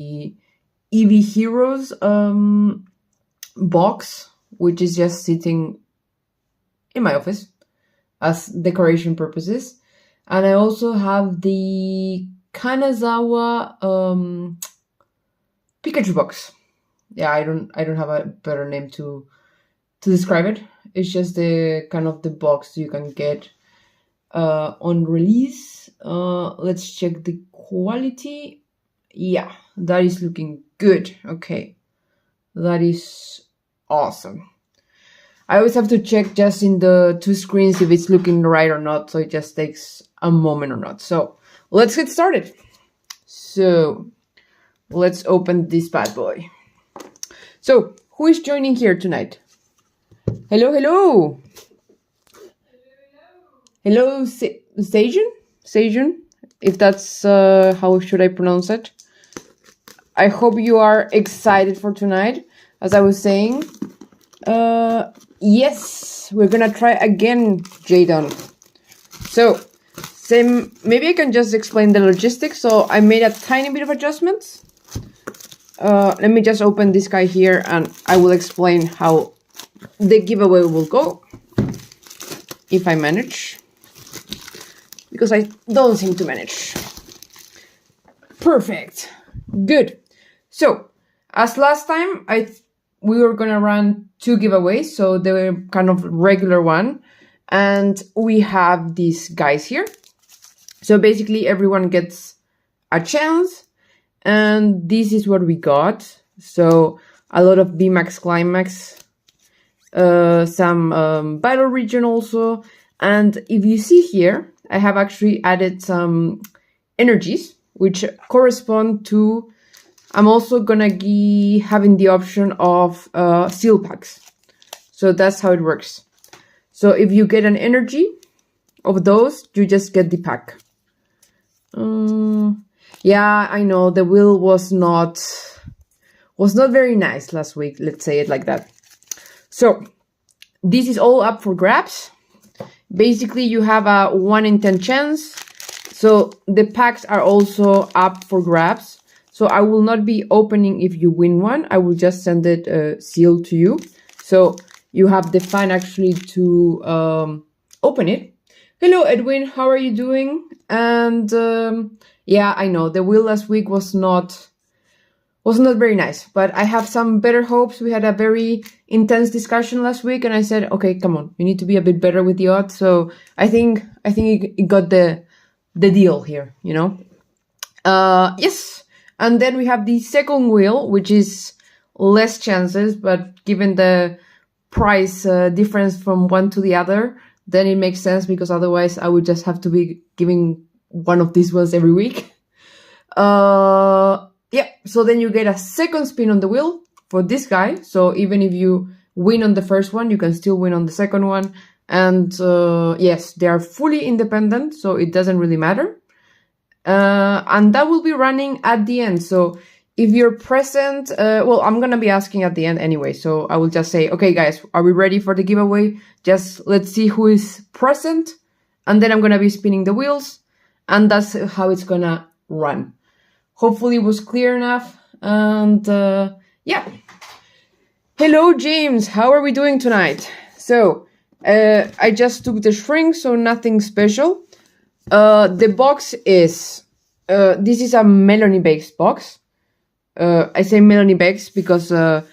Eevee Heroes box, which is just sitting in my office as decoration purposes. And I also have the Kanazawa Pikachu box. Yeah, I don't have a better name to describe it. It's just the kind of the box you can get on release. Let's check the quality. Yeah, that is looking good. Okay, that is awesome. I always have to check just in the two screens if it's looking right or not, so it just takes a moment or not. So let's get started. So let's open this bad boy. So who is joining here tonight? Hello, hello. Hello, Sejun, if that's how should I pronounce it. I hope you are excited for tonight. As I was saying, yes, we're gonna try again, Jadon. So, maybe I can just explain the logistics. So I made a tiny bit of adjustments. Let me just open this guy here and I will explain how the giveaway will go, if I manage, because I don't seem to manage. Perfect. Good. So, as last time, we were gonna run 2 giveaways, so they were kind of regular one, and we have these guys here. So basically, everyone gets a chance, and this is what we got. So a lot of VMAX Climax, some battle region also, and if you see here, I have actually added some energies which correspond to. I'm also gonna be having the option of seal packs. So that's how it works. So if you get an energy of those, you just get the pack. Yeah, I know the wheel was not very nice last week. Let's say it like that. So this is all up for grabs. Basically, you have a 1 in 10 chance. So the packs are also up for grabs. So I will not be opening if you win one. I will just send it sealed to you. So you have the fun actually to open it. Hello, Edwin. How are you doing? And yeah, I know the wheel last week was not very nice, but I have some better hopes. We had a very intense discussion last week, and I said, okay, come on, you need to be a bit better with the odds. So I think it got the deal here, you know. Yes. And then we have the second wheel, which is less chances, but given the price difference from one to the other, then it makes sense, because otherwise I would just have to be giving one of these ones every week. Yeah, so then you get a second spin on the wheel for this guy. So even if you win on the first one, you can still win on the second one. And yes, they are fully independent, so it doesn't really matter. And that will be running at the end. So if you're present, well, I'm going to be asking at the end anyway. So I will just say, okay, guys, are we ready for the giveaway? Just let's see who is present. And then I'm going to be spinning the wheels. And that's how it's going to run. Hopefully it was clear enough. And yeah. Hello, James. How are we doing tonight? So I just took the shrink, so nothing special. The box is, this is a Melanie Bakes box. I say Melanie Bakes because the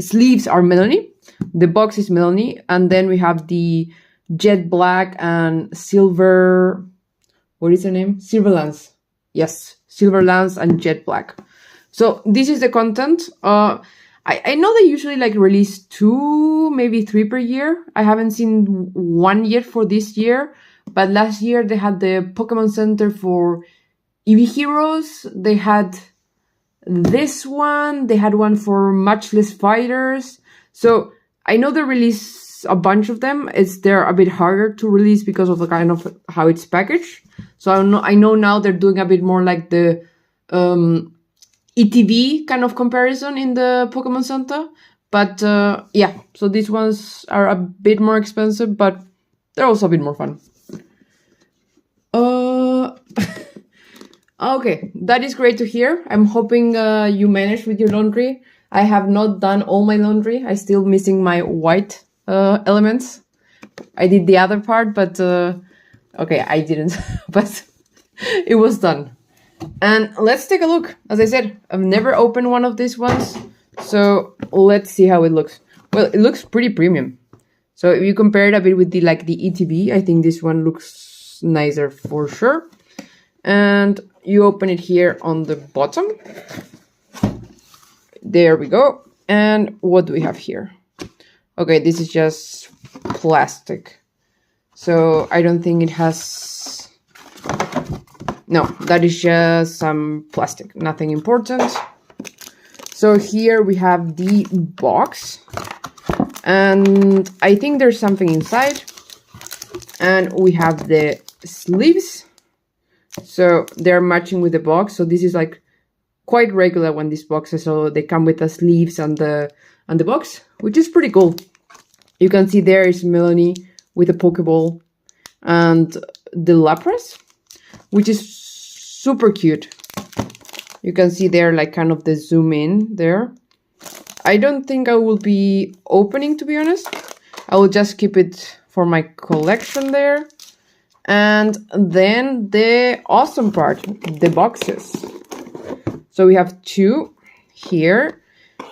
sleeves are Melanie. The box is Melanie. And then we have the jet black and silver, what is the name? Silver Lance. Yes, Silver Lance and jet black. So this is the content. I know they usually like release 2, maybe 3 per year. I haven't seen one yet for this year, but last year they had the Pokemon Center for Eevee Heroes. They had this one. They had one for Matchless Fighters. So I know they release a bunch of them. They're a bit harder to release because of the kind of how it's packaged. So I know now they're doing a bit more like the ETB kind of comparison in the Pokemon Center. But yeah, so these ones are a bit more expensive, but they're also a bit more fun. Okay, that is great to hear. I'm hoping you managed with your laundry. I have not done all my laundry. I'm still missing my white elements. I did the other part, but okay, I didn't. But it was done. And let's take a look. As I said, I've never opened one of these ones, so let's see how it looks. Well, it looks pretty premium. So if you compare it a bit with the ETB, I think this one looks nicer for sure. And you open it here on the bottom. There we go. And what do we have here? Okay, this is just plastic. So I don't think it has... No, that is just some plastic, nothing important. So here we have the box. And I think there's something inside. And we have the sleeves. So they're matching with the box. So this is like quite regular when these boxes, so they come with the sleeves and the box, which is pretty cool. You can see there is Melanie with a Pokeball and the Lapras, which is super cute. You can see there like kind of the zoom in there. I don't think I will be opening, to be honest. I will just keep it for my collection there. And then the awesome part, the boxes. So we have two here.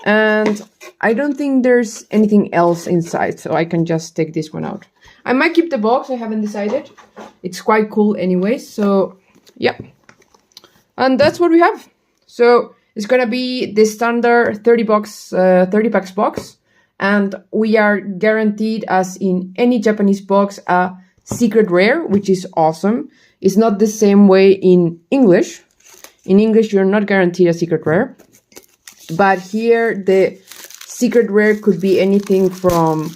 And I don't think there's anything else inside, so I can just take this one out. I might keep the box, I haven't decided. It's quite cool anyway, so yeah. And that's what we have. So it's gonna be the standard 30 packs box. And we are guaranteed, as in any Japanese box, a secret rare, which is awesome. It's not the same way in English. In English, you're not guaranteed a secret rare. But here, the secret rare could be anything from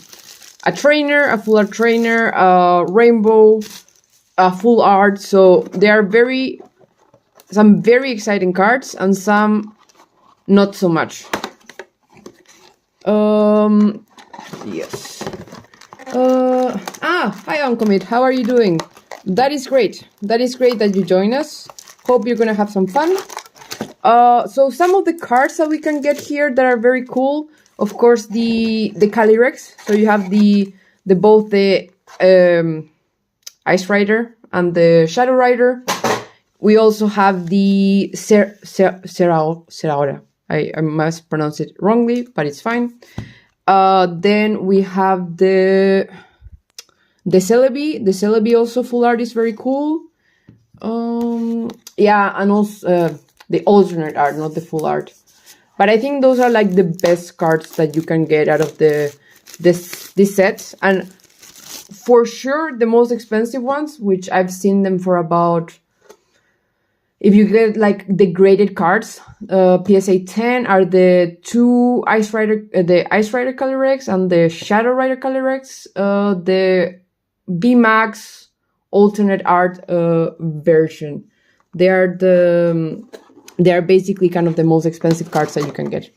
a trainer, a full art trainer, a rainbow, a full art. So there are some very exciting cards and some not so much. Yes. Hi Uncommit, how are you doing? That is great. That is great that you join us. Hope you're gonna have some fun. So some of the cards that we can get here that are very cool. Of course, the Calyrex. So you have both the Ice Rider and the Shadow Rider. We also have the Serraora. I must pronounce it wrongly, but it's fine. Then we have the Celebi. The Celebi also full art is very cool. Yeah, and also the alternate art, not the full art. But I think those are like the best cards that you can get out of this set. And for sure, the most expensive ones, which I've seen them for about... If you get like the graded cards, PSA 10 are the two Ice Rider Calyrex and the Shadow Rider Calyrex, the VMAX alternate art version. They are basically kind of the most expensive cards that you can get.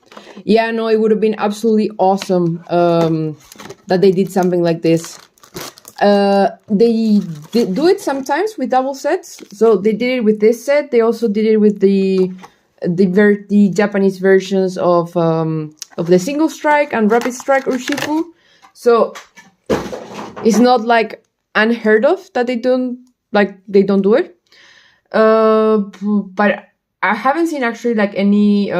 Yeah, no, it would have been absolutely awesome that they did something like this. They do it sometimes with double sets. So they did it with this set. They also did it with the Japanese versions of the Single Strike and Rapid Strike Urshifu. So it's not like unheard of that they don't do it. But I haven't seen actually like any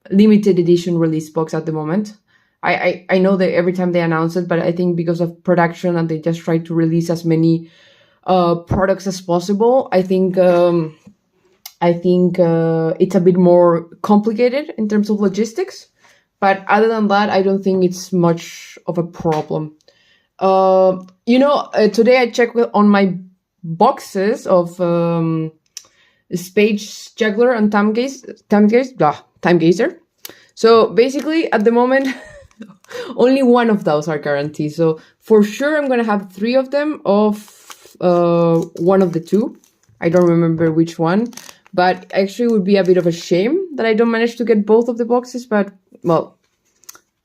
limited edition release box at the moment. I know that every time they announce it, but I think because of production and they just try to release as many products as possible, I think it's a bit more complicated in terms of logistics. But other than that, I don't think it's much of a problem. Today I checked on my boxes of Space Juggler and Time Gazer. So basically, at the moment, only one of those are guaranteed. So for sure, I'm going to have 3 of them of one of the 2. I don't remember which one. But actually, it would be a bit of a shame that I don't manage to get both of the boxes. But, well,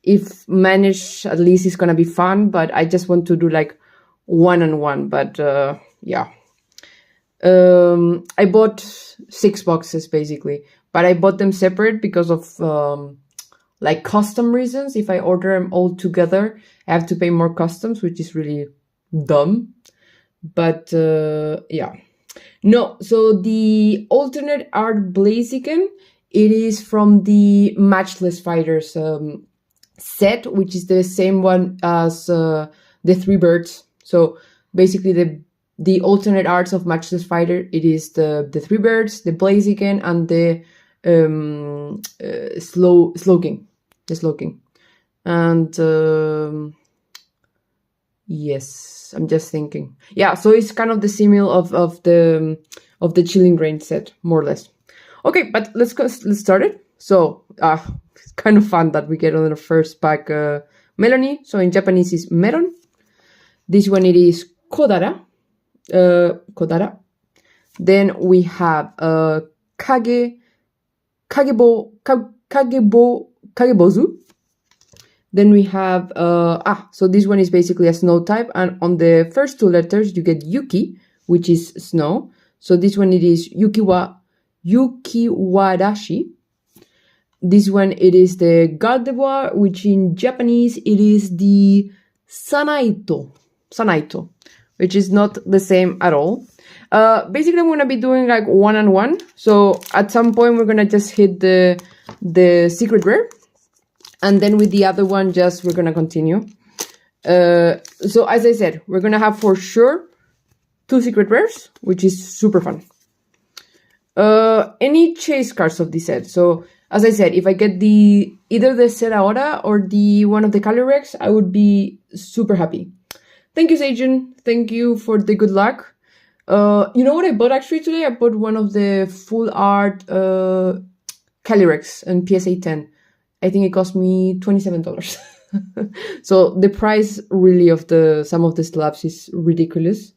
if managed, at least it's going to be fun. But I just want to do like 1 and 1. But, yeah. I bought 6 boxes basically, but I bought them separate because of like custom reasons. If I order them all together, I have to pay more customs, which is really dumb. But yeah. No, so the alternate art Blaziken, it is from the Matchless Fighters set, which is the same one as the 3 birds. So basically the alternate arts of Matchless Fighter, it is the 3 birds, the Blaziken, and the Slowking. The Slowking. And yes, I'm just thinking. Yeah, so it's kind of the simile of the Chilling Reign set, more or less. Okay, but let's start it. So it's kind of fun that we get on the first pack Melanie. So in Japanese is Meron. This one it is Kodara. Kodara. Then we have Kagebozu. Then we have so this one is basically a snow type, and on the first 2 letters you get Yuki, which is snow. So this one it is Yukiwarashi. This one it is the Gardevoir, which in Japanese it is the Sanaito, which is not the same at all. Basically I'm gonna be doing like 1-on-1. So at some point we're gonna just hit the secret rare, and then with the other one we're gonna continue. So as I said, we're gonna have for sure 2 secret rares, which is super fun. Any chase cards of this set. So as I said, if I get either the Seraora or the one of the Calyrex, I would be super happy. Thank you, Seijun. Thank you for the good luck. You know what I bought actually today? I bought one of the full art Calyrex and PSA 10. I think it cost me $27. So the price really of some of the slabs is ridiculous.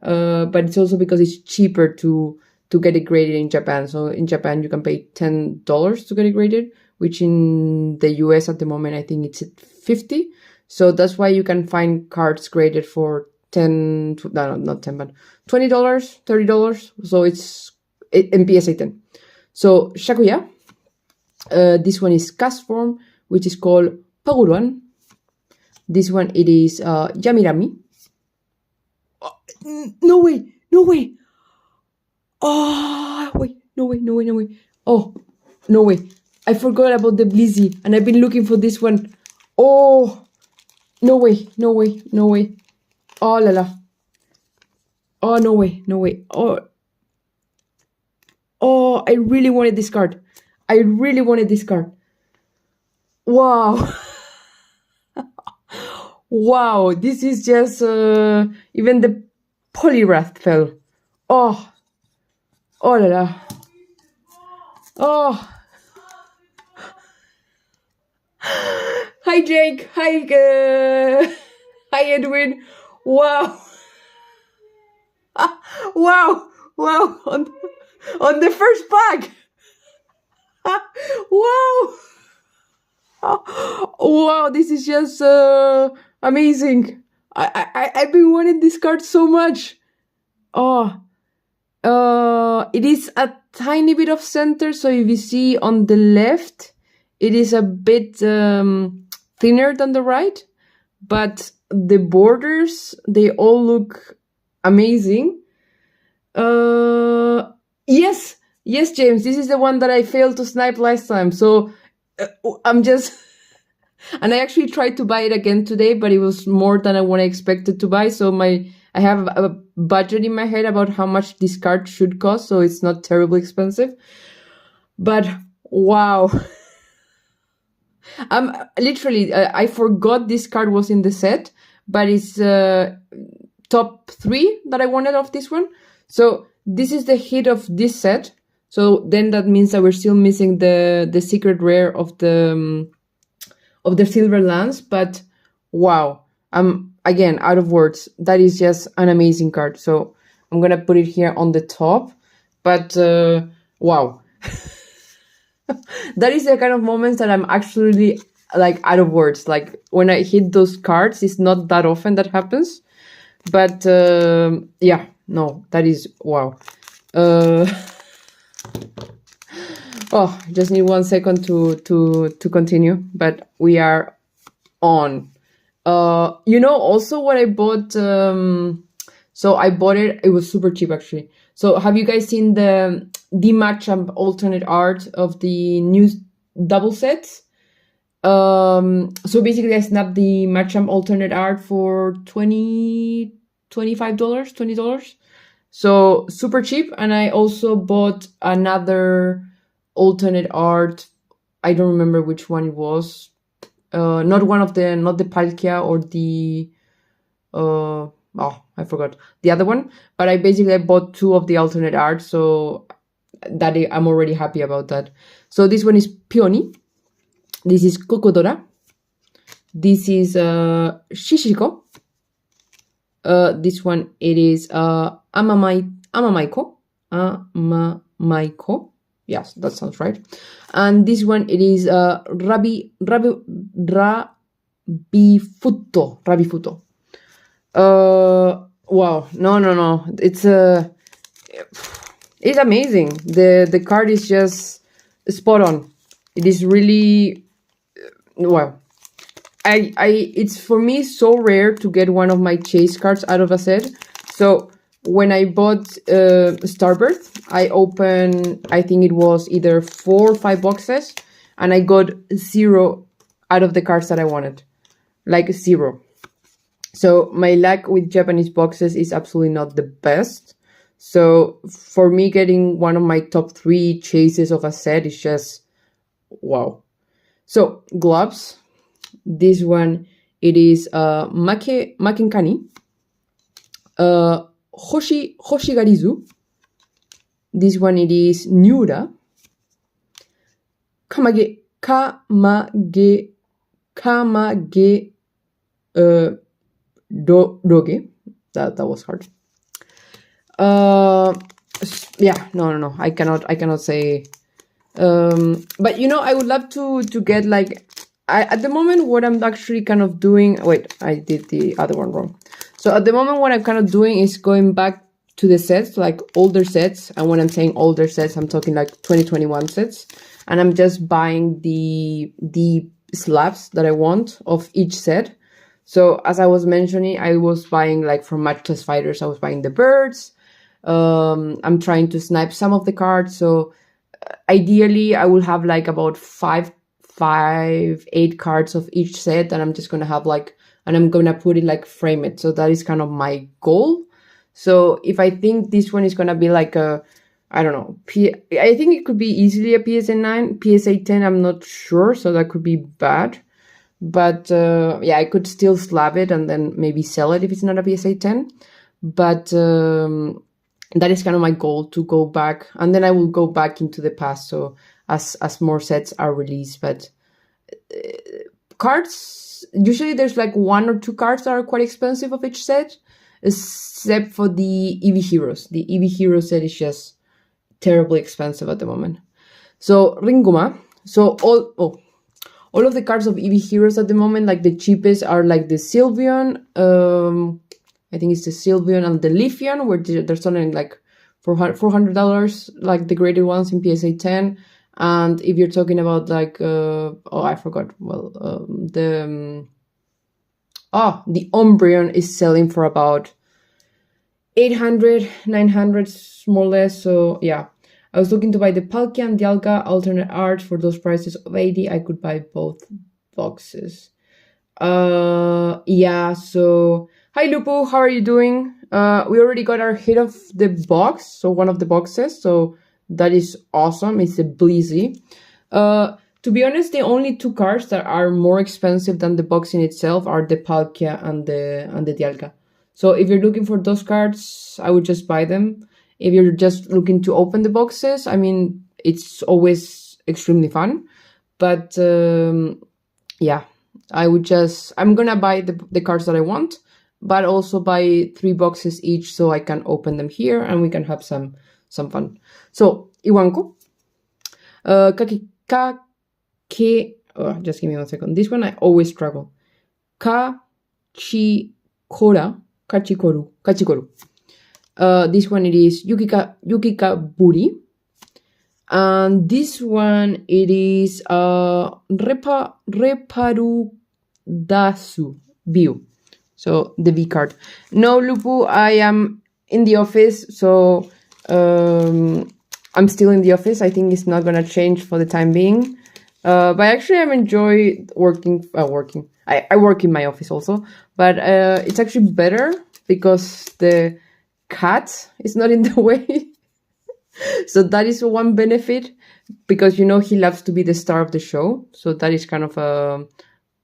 But it's also because it's cheaper to get it graded in Japan. So in Japan you can pay $10 to get it graded, which in the US at the moment I think it's at $50. So that's why you can find cards graded for $20, $30. So it's in PSA 10. So Shakuya, this one is cast form, which is called Paguruan. This one it is Yamirami. Oh, no way. Oh wait, no way. Oh, no way. I forgot about the Blizzy, and I've been looking for this one. Oh, no way. Oh la la. Oh, no way. Oh, I really wanted this card. Wow. Wow, this is just even the Poliwrath fell. Oh la la. Oh. Hi Jake. Hi Edwin. Wow. Wow. On the first pack. Wow. Wow, this is just amazing. I've been wanting this card so much. Oh. It is a tiny bit of center, so if you see on the left, it is a bit thinner than the right, but the borders, they all look amazing. Yes, James, this is the one that I failed to snipe last time, so I'm just... And I actually tried to buy it again today, but it was more than what I expected to buy, so I have a budget in my head about how much this card should cost, so it's not terribly expensive. But wow. Literally, I forgot this card was in the set, but it's top 3 that I wanted of this one. So this is the hit of this set. So then that means that we're still missing the secret rare of the Silver Lance. But wow, I'm again out of words. That is just an amazing card. So I'm gonna put it here on the top. But wow. That is the kind of moments that I'm actually like out of words. Like when I hit those cards, it's not that often that happens. But yeah, no, that is wow. Oh, just need 1 second to continue, but we are on. Also what I bought, so I bought it was super cheap actually. So have you guys seen the Machamp alternate art of the new double sets? So basically I snapped the Machamp alternate art for $25, $20. So super cheap. And I also bought another alternate art. I don't remember which one it was. Not the Palkia or the I forgot the other one. But I bought 2 of the alternate art, so that I'm already happy about that. So this one is Peony. This is Kokodora. This is Shishiko. This one it is Amamaiko. Amamaiko. Yes, that sounds right. And this one it is Rabifuto. Rabifuto. Wow. No. It's amazing. The card is just spot on. It is really wow. It's for me so rare to get one of my chase cards out of a set. So when I bought Starbirth, I opened, I think it was either 4 or 5 boxes, and I got 0 out of the cards that I wanted. Like 0. So my luck with Japanese boxes is absolutely not the best. So for me, getting one of my top 3 chases of a set is just wow. So gloves. This one, it is Makenkani. Hoshigarizu. This one, it is Nura. Kamage, Doge. That was hard. Yeah, no. I cannot say. But I would love to get like. At the moment, what I'm actually kind of doing... Wait, I did the other one wrong. So at the moment, what I'm kind of doing is going back to the sets, like older sets. And when I'm saying older sets, I'm talking like 2021 sets. And I'm just buying the slabs that I want of each set. So as I was mentioning, I was buying like from Matchless Fighters, I was buying the birds. I'm trying to snipe some of the cards. So ideally, I will have like about 8 cards of each set, and I'm just gonna have like, and I'm gonna put it like frame it. So that is kind of my goal. So if I think this one is gonna be like a, I don't know, I think it could be easily a PSA 9, PSA 10. I'm not sure, so that could be bad. But yeah, I could still slab it and then maybe sell it if it's not a PSA 10. But that is kind of my goal, to go back, and then I will go back into the past. So as more sets are released, but cards, usually there's like 1 or 2 cards that are quite expensive of each set, except for the Eevee Heroes. The Eevee Hero set is just terribly expensive at the moment. So Ringoma. So all of the cards of Eevee Heroes at the moment, like the cheapest are like the Sylveon, I think it's the Sylveon and the Leafeon, where they're selling like $400, like the graded ones in PSA 10. And if you're talking about like, I forgot. Well, the Umbreon is selling for about 800, 900, more or less. So yeah, I was looking to buy the Palkia and Dialga alternate art for those prices of 80. I could buy both boxes. Yeah. So hi Lupu, how are you doing? We already got our hit of the box, so one of the boxes. So that is awesome. It's a Blizzy. To be honest, the only 2 cards that are more expensive than the box in itself are the Palkia and the Dialga. So if you're looking for those cards, I would just buy them. If you're just looking to open the boxes, I mean, it's always extremely fun. But yeah, I'm gonna buy the cards that I want, but also buy 3 boxes each so I can open them here and we can have some fun. So, Iwanko. Just give me 1 second. This one I always struggle. Kachikoru. This one it is Yukika Buri. And this one it is Reparu Dasu View. So the V card. No, Lupu, I am in the office, so I'm still in the office. I think it's not gonna change for the time being. But actually, I'm enjoy working. I work in my office also, but it's actually better because the cat is not in the way. So that is one benefit, because he loves to be the star of the show. So that is kind of a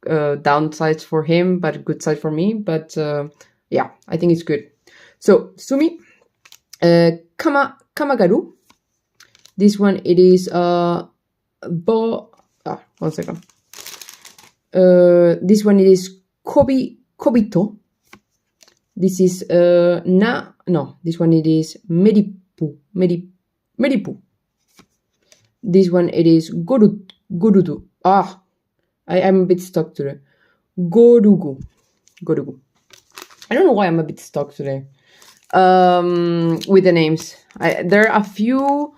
downsides for him, but good side for me. But yeah, I think it's good. So Sumi, Kamagaru. This one it is one second. This one it is Kobito. This is this one it is Medipu. This one it is Gorudu. I am a bit stuck today. Gorugu. I don't know why I'm a bit stuck today. With the names. There are a few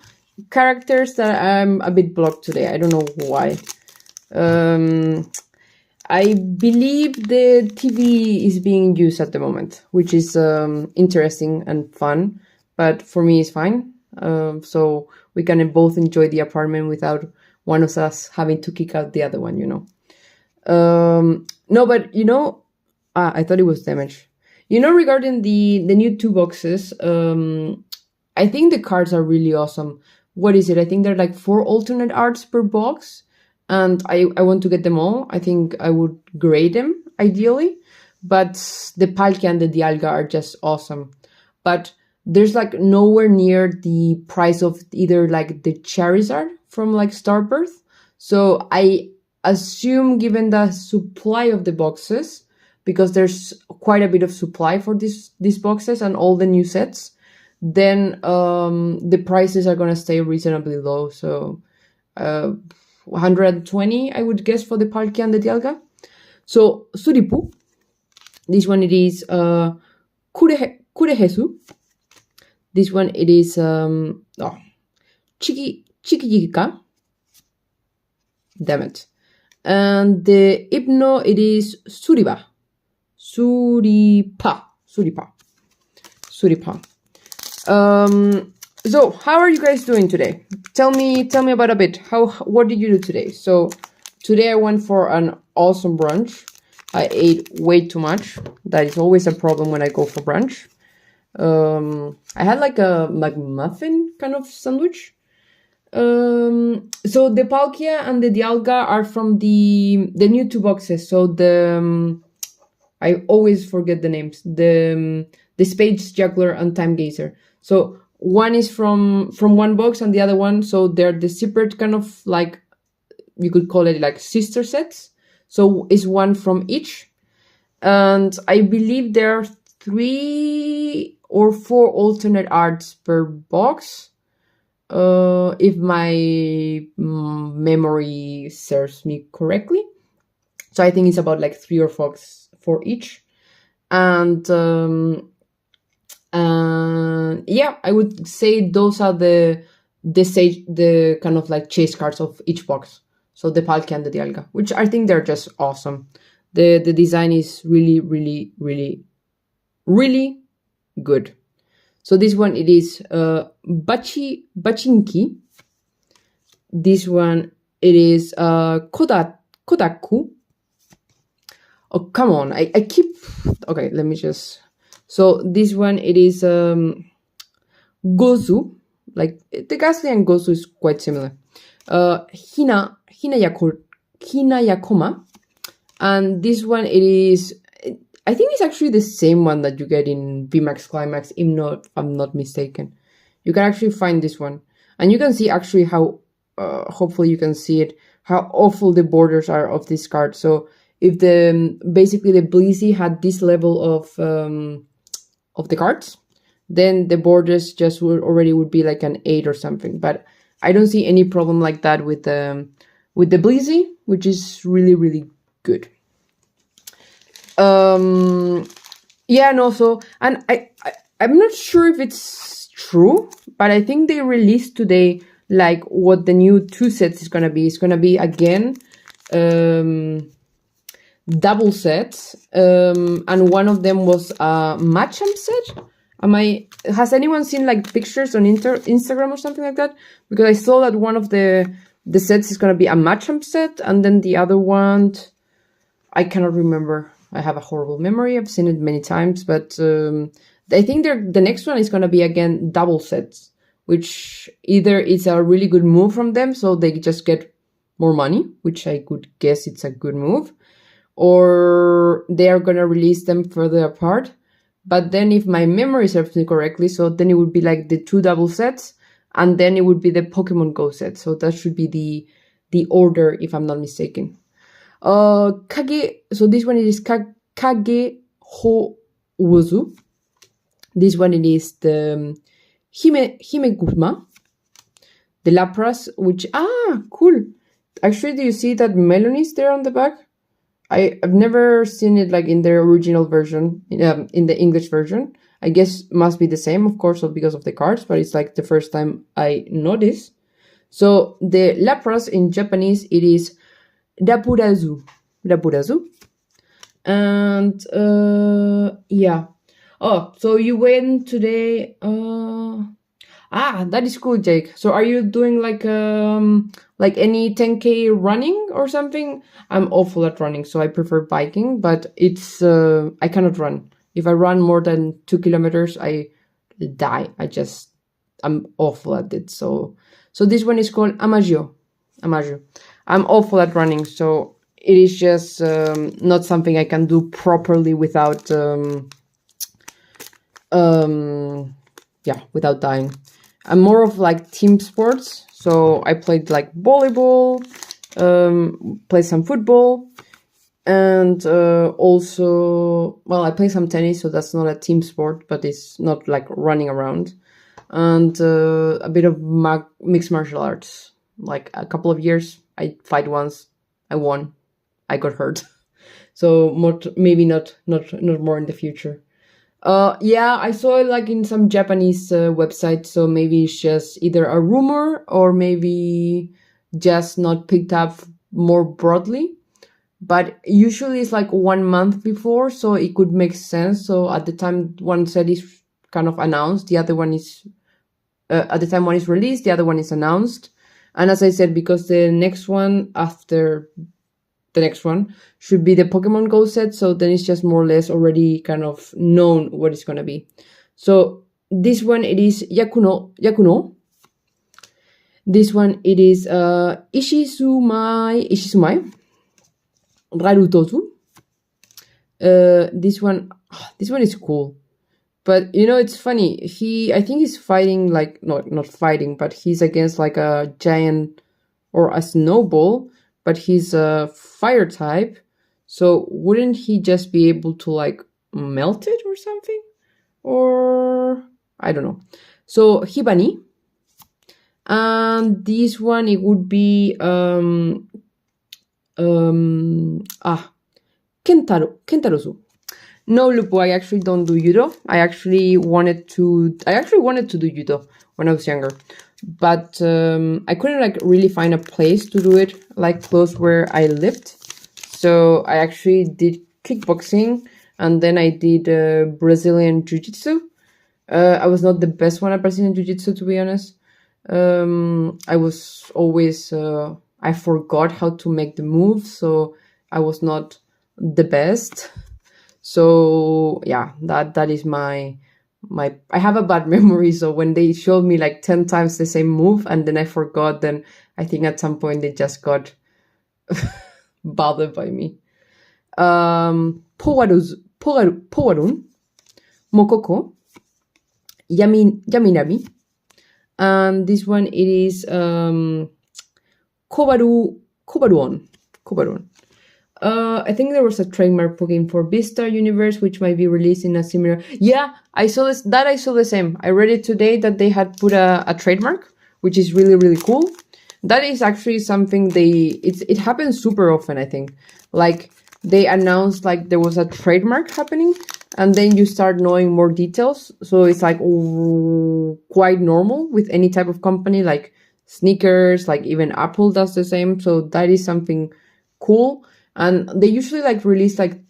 characters that I'm a bit blocked today. I don't know why. I believe the TV is being used at the moment, which is interesting and fun, but for me it's fine. So we can both enjoy the apartment without one of us having to kick out the other one, No, but I thought it was damage. Regarding the new 2 boxes, I think the cards are really awesome. What is it? I think they're like 4 alternate arts per box, and I want to get them all. I think I would grade them ideally, but the Palkia and the Dialga are just awesome. But there's like nowhere near the price of either like the Charizard from like Starbirth. So I assume, given the supply of the boxes, because there's quite a bit of supply for these boxes and all the new sets, then the prices are going to stay reasonably low. So 120, I would guess, for the Palkia and the Dialga. So Suripu, this one it is Kurehesu. This one it is Chikigika. Damn it. And the Hypno it is Suripa. So how are you guys doing today? Tell me about a bit. What did you do today? So today I went for an awesome brunch. I ate way too much. That is always a problem when I go for brunch. I had like a McMuffin kind of sandwich. So the Palkia and the Dialga are from the new 2 boxes. So I always forget the names. The Space Juggler and Time Gazer. So one is from one box and the other one, so they're the separate kind of, like, you could call it like sister sets. So it's one from each. And I believe there are 3 or 4 alternate arts per box. If my memory serves me correctly. So I think it's about like 3 or 4 for each. And yeah, I would say those are the kind of like chase cards of each box. So the Palkia and the Dialga, which I think they're just awesome. The design is really, really, really, really good. So this one it is Bachinki. This one it is Kodaku. Oh, come on. I keep... Okay, let me just... So this one it is Gozu. Like, the Gastly and Gozu is quite similar. Hinayakoma. And this one it is... I think it's actually the same one that you get in VMAX Climax, if I'm not mistaken. You can actually find this one. And you can see actually how, hopefully you can see it, how awful the borders are of this card. So if basically the Blissey had this level of the cards, then the borders just would be like an 8 or something. But I don't see any problem like that with the Blissey, which is really, really good. Yeah, and also, and I'm not sure if it's true, but I think they released today like what the new 2 sets is gonna be. It's gonna be again double sets, and one of them was a Machamp set. Has anyone seen like pictures on Instagram or something like that? Because I saw that one of the sets is gonna be a Machamp set, and then the other one, I cannot remember. I have a horrible memory. I've seen it many times, but I think the next one is gonna be again double sets, which either is a really good move from them, so they just get more money, which I could guess it's a good move, or they are gonna release them further apart. But then if my memory serves me correctly, so then it would be like the 2 double sets, and then it would be the Pokemon Go set. So that should be the order, if I'm not mistaken. Kage, so this one it is Kage Ho Wuzu. This one it is the Himeguma, the Lapras, which, cool. Actually, do you see that Melony's there on the back? I've never seen it like in their original version, in the English version. I guess must be the same, of course, because of the cards, but it's like the first time I noticed. So the Lapras in Japanese, it is Rapurazu. And yeah. Oh, so you went today. That is cool, Jake. So are you doing like any 10K running or something? I'm awful at running, so I prefer biking, but it's I cannot run. If I run more than 2 kilometers, I die. I'm awful at it. So this one is called Amagio. I'm awful at running, so it is just not something I can do properly without without dying. I'm more of like team sports, so I played like volleyball, played some football, and also, well, I play some tennis, so that's not a team sport, but it's not like running around, and a bit of mixed martial arts. Like a couple of years, I fight once, I won, I got hurt, so maybe not more in the future. I saw it like in some Japanese website, so maybe it's just either a rumor or maybe just not picked up more broadly. But usually it's like 1 month before, so it could make sense. So at the time one set is kind of announced, the other one is at the time one is released, the other one is announced. And as I said, because the next one after the next one should be the Pokemon Go set, so then it's just more or less already kind of known what it's gonna be. So this one it is Yakuno. This one it is Ishisumai Rarutozu. This one is cool. But you know, it's funny. I think he's fighting like not fighting, but he's against like a giant or a snowball. But he's a fire type, so wouldn't he just be able to like melt it or something? Or I don't know. So Hibani, and this one it would be Kentarosu. No, Lupo, I actually don't do judo. I actually wanted to do judo when I was younger, but I couldn't like really find a place to do it like close where I lived. So I actually did kickboxing, and then I did Brazilian jiu-jitsu. I was not the best one at Brazilian jiu-jitsu, to be honest. I was always I forgot how to make the moves, so I was not the best. So yeah, that is my I have a bad memory, so when they showed me like 10 times the same move and then I forgot, then I think at some point they just got bothered by me. Powarun, Mokoko, Yaminami, and this one it is Kobaruon. I think there was a trademark Pokemon for Beastar Universe, which might be released in a similar... Yeah, I saw the same. I read it today that they had put a trademark, which is really, really cool. That is actually something it happens super often, I think. Like, they announced like there was a trademark happening, and then you start knowing more details. So it's like quite normal with any type of company, like sneakers, like even Apple does the same. So that is something cool. And they usually like release like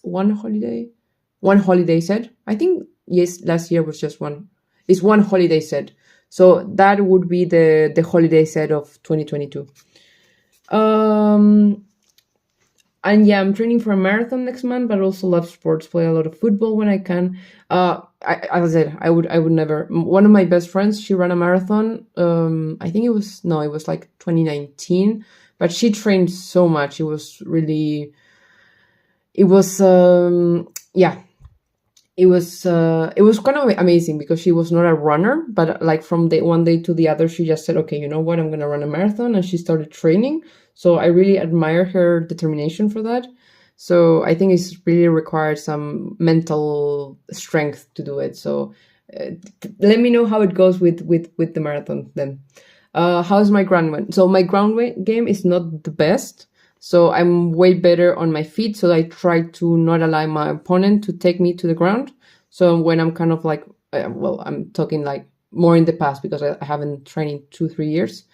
one holiday set. I think, yes, last year was just one. It's one holiday set. So that would be the holiday set of 2022. And yeah, I'm training for a marathon next month, but also love sports, play a lot of football when I can. As I said, I would never. One of my best friends, she ran a marathon. I think it was like 2019, but she trained so much. It was it was kind of amazing because she was not a runner, but like from one day to the other, she just said, okay, you know what, I'm going to run a marathon. And she started training. So I really admire her determination for that. So I think it's really required some mental strength to do it. So let me know how it goes with the marathon then. How's my ground game? So my ground game is not the best. So I'm way better on my feet. So I try to not allow my opponent to take me to the ground. So when I'm kind of like, I'm talking like more in the past because I haven't trained in 2-3 years.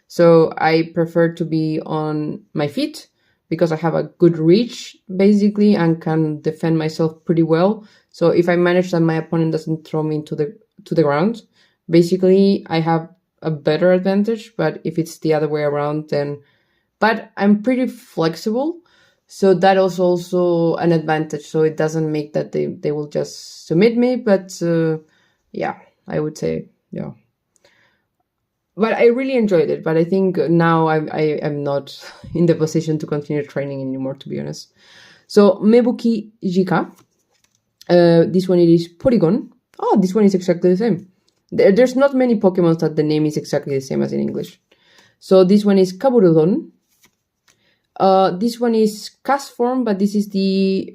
So I prefer to be on my feet because I have a good reach basically and can defend myself pretty well. So if I manage that my opponent doesn't throw me to the ground, basically I have a better advantage. But if it's the other way around, then... But I'm pretty flexible, so that is also an advantage. So it doesn't make that they will just submit me, but yeah, I would say, yeah. But I really enjoyed it. But I think now I am not in the position to continue training anymore, to be honest. So Mebuki Jika. This one it is Porygon. Oh, this one is exactly the same. There's not many Pokemon that the name is exactly the same as in English. So this one is Kaburodon. This one is Castform, but this is the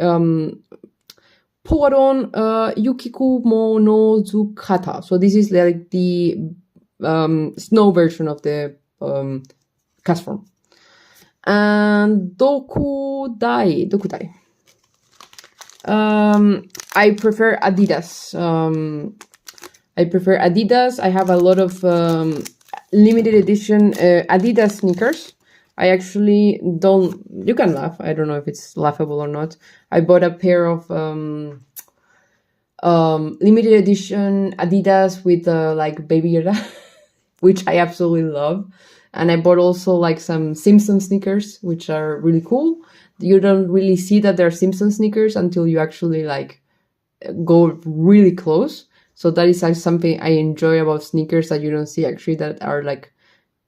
Porygon Yukiku Monozukata. So this is like the snow version of the Castform. And Dokudai. I prefer Adidas. I have a lot of limited edition Adidas sneakers. I actually don't... You can laugh. I don't know if it's laughable or not. I bought a pair of limited edition Adidas with like Baby Yoda, which I absolutely love. And I bought also like some Simpsons sneakers, which are really cool. You don't really see that they're Simpsons sneakers until you actually like go really close. So that is like something I enjoy about sneakers, that you don't see actually that are like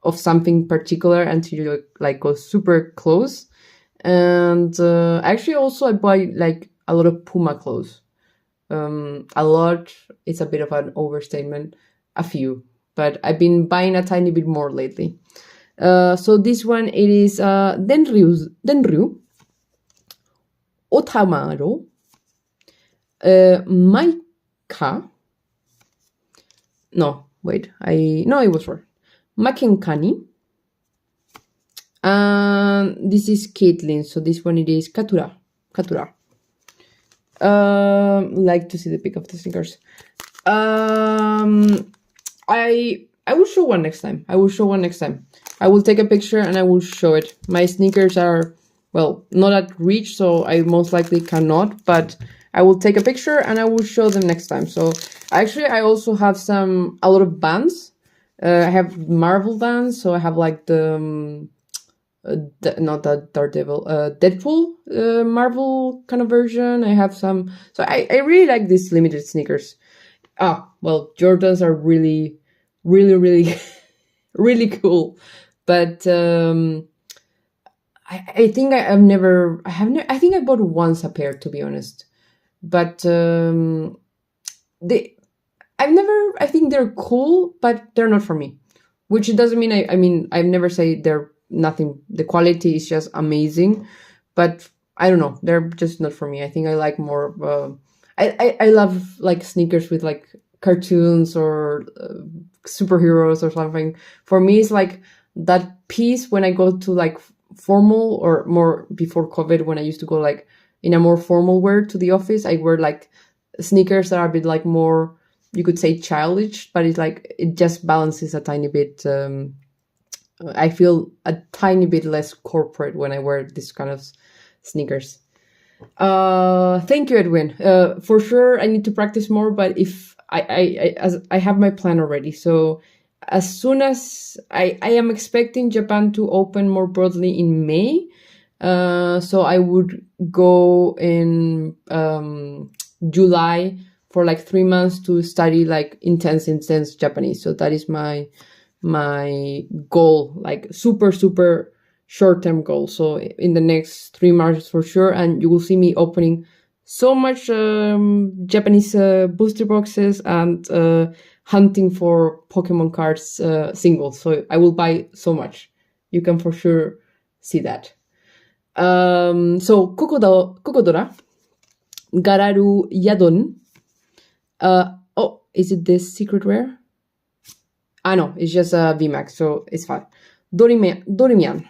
of something particular until you like go super close. And actually also I buy like a lot of Puma clothes. A lot, it's a bit of an overstatement, a few, but I've been buying a tiny bit more lately. So this one, it is Denryu, Otamaro, Maika. No, wait, it was wrong. Makenkani. And this is Caitlin. So this one, it is Katura. Like to see the pic of the sneakers. I will show one next time. I will take a picture and I will show it. My sneakers are, well, not at reach, so I most likely cannot, but I will take a picture and I will show them next time. So actually I also have a lot of bands. I have Marvel bands, so I have like not that Daredevil, Deadpool Marvel kind of version. I have some, so I really like these limited sneakers. Well, Jordans are really, really, really, really cool, but I think I think I bought once a pair, to be honest, but I think they're cool, but they're not for me, which doesn't mean I've never say they're nothing. The quality is just amazing, but I don't know, they're just not for me. I think I like more, I love like sneakers with like cartoons or superheroes or something. For me, it's like that piece when I go to like formal, or more before COVID when I used to go like in a more formal wear to the office. I wear like sneakers that are a bit like more, you could say, childish, but it's like it just balances a tiny bit. I feel a tiny bit less corporate when I wear this kind of sneakers. Thank you, Edwin. For sure, I need to practice more, but if I have my plan already. So as soon as I am expecting Japan to open more broadly in May, so I would go in July for like 3 months to study like intense Japanese. So that is my goal, like super short-term goal. So in the next 3 months for sure, and you will see me opening so much Japanese booster boxes and hunting for Pokemon cards singles. So I will buy so much. You can for sure see that. So Kokodora, Gararu Yadon. Oh, is it this secret rare? No, it's just a VMAX, so it's fine. Dorimian.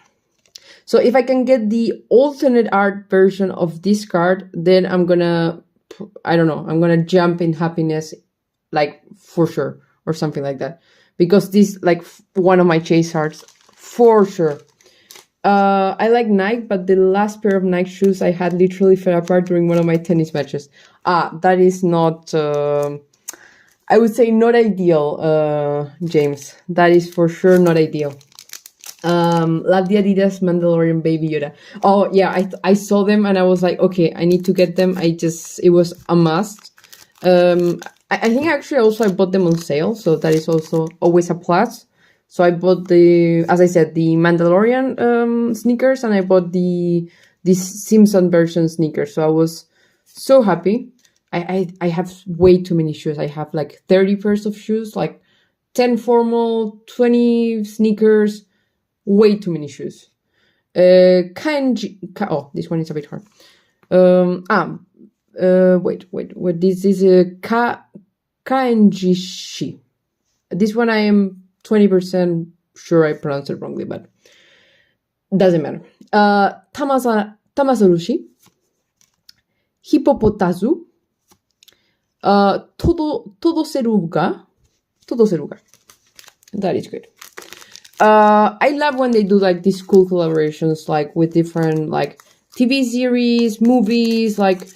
So if I can get the alternate art version of this card, then I'm gonna jump in happiness, like for sure, or something like that. Because this, like, one of my chase arts, for sure. I like Nike, but the last pair of Nike shoes I had literally fell apart during one of my tennis matches. That is not, I would say not ideal, James. That is for sure not ideal. Love the Adidas Mandalorian Baby Yoda. Oh yeah, I saw them and I was like, okay, I need to get them. It was a must. I think actually also I bought them on sale, so that is also always a plus. So I bought as I said, the Mandalorian sneakers, and I bought this Simpson version sneakers. So I was so happy. I have way too many shoes. I have like 30 pairs of shoes, like 10 formal, 20 sneakers, way too many shoes. Kanji. Oh, this one is a bit hard. Wait. This is a Kanjishi. This one I am 20% sure I pronounced it wrongly, but doesn't matter. Tamasarushi, Hippopotazu, Todoseruga. That is good. I love when they do like these cool collaborations, like with different like TV series, movies, like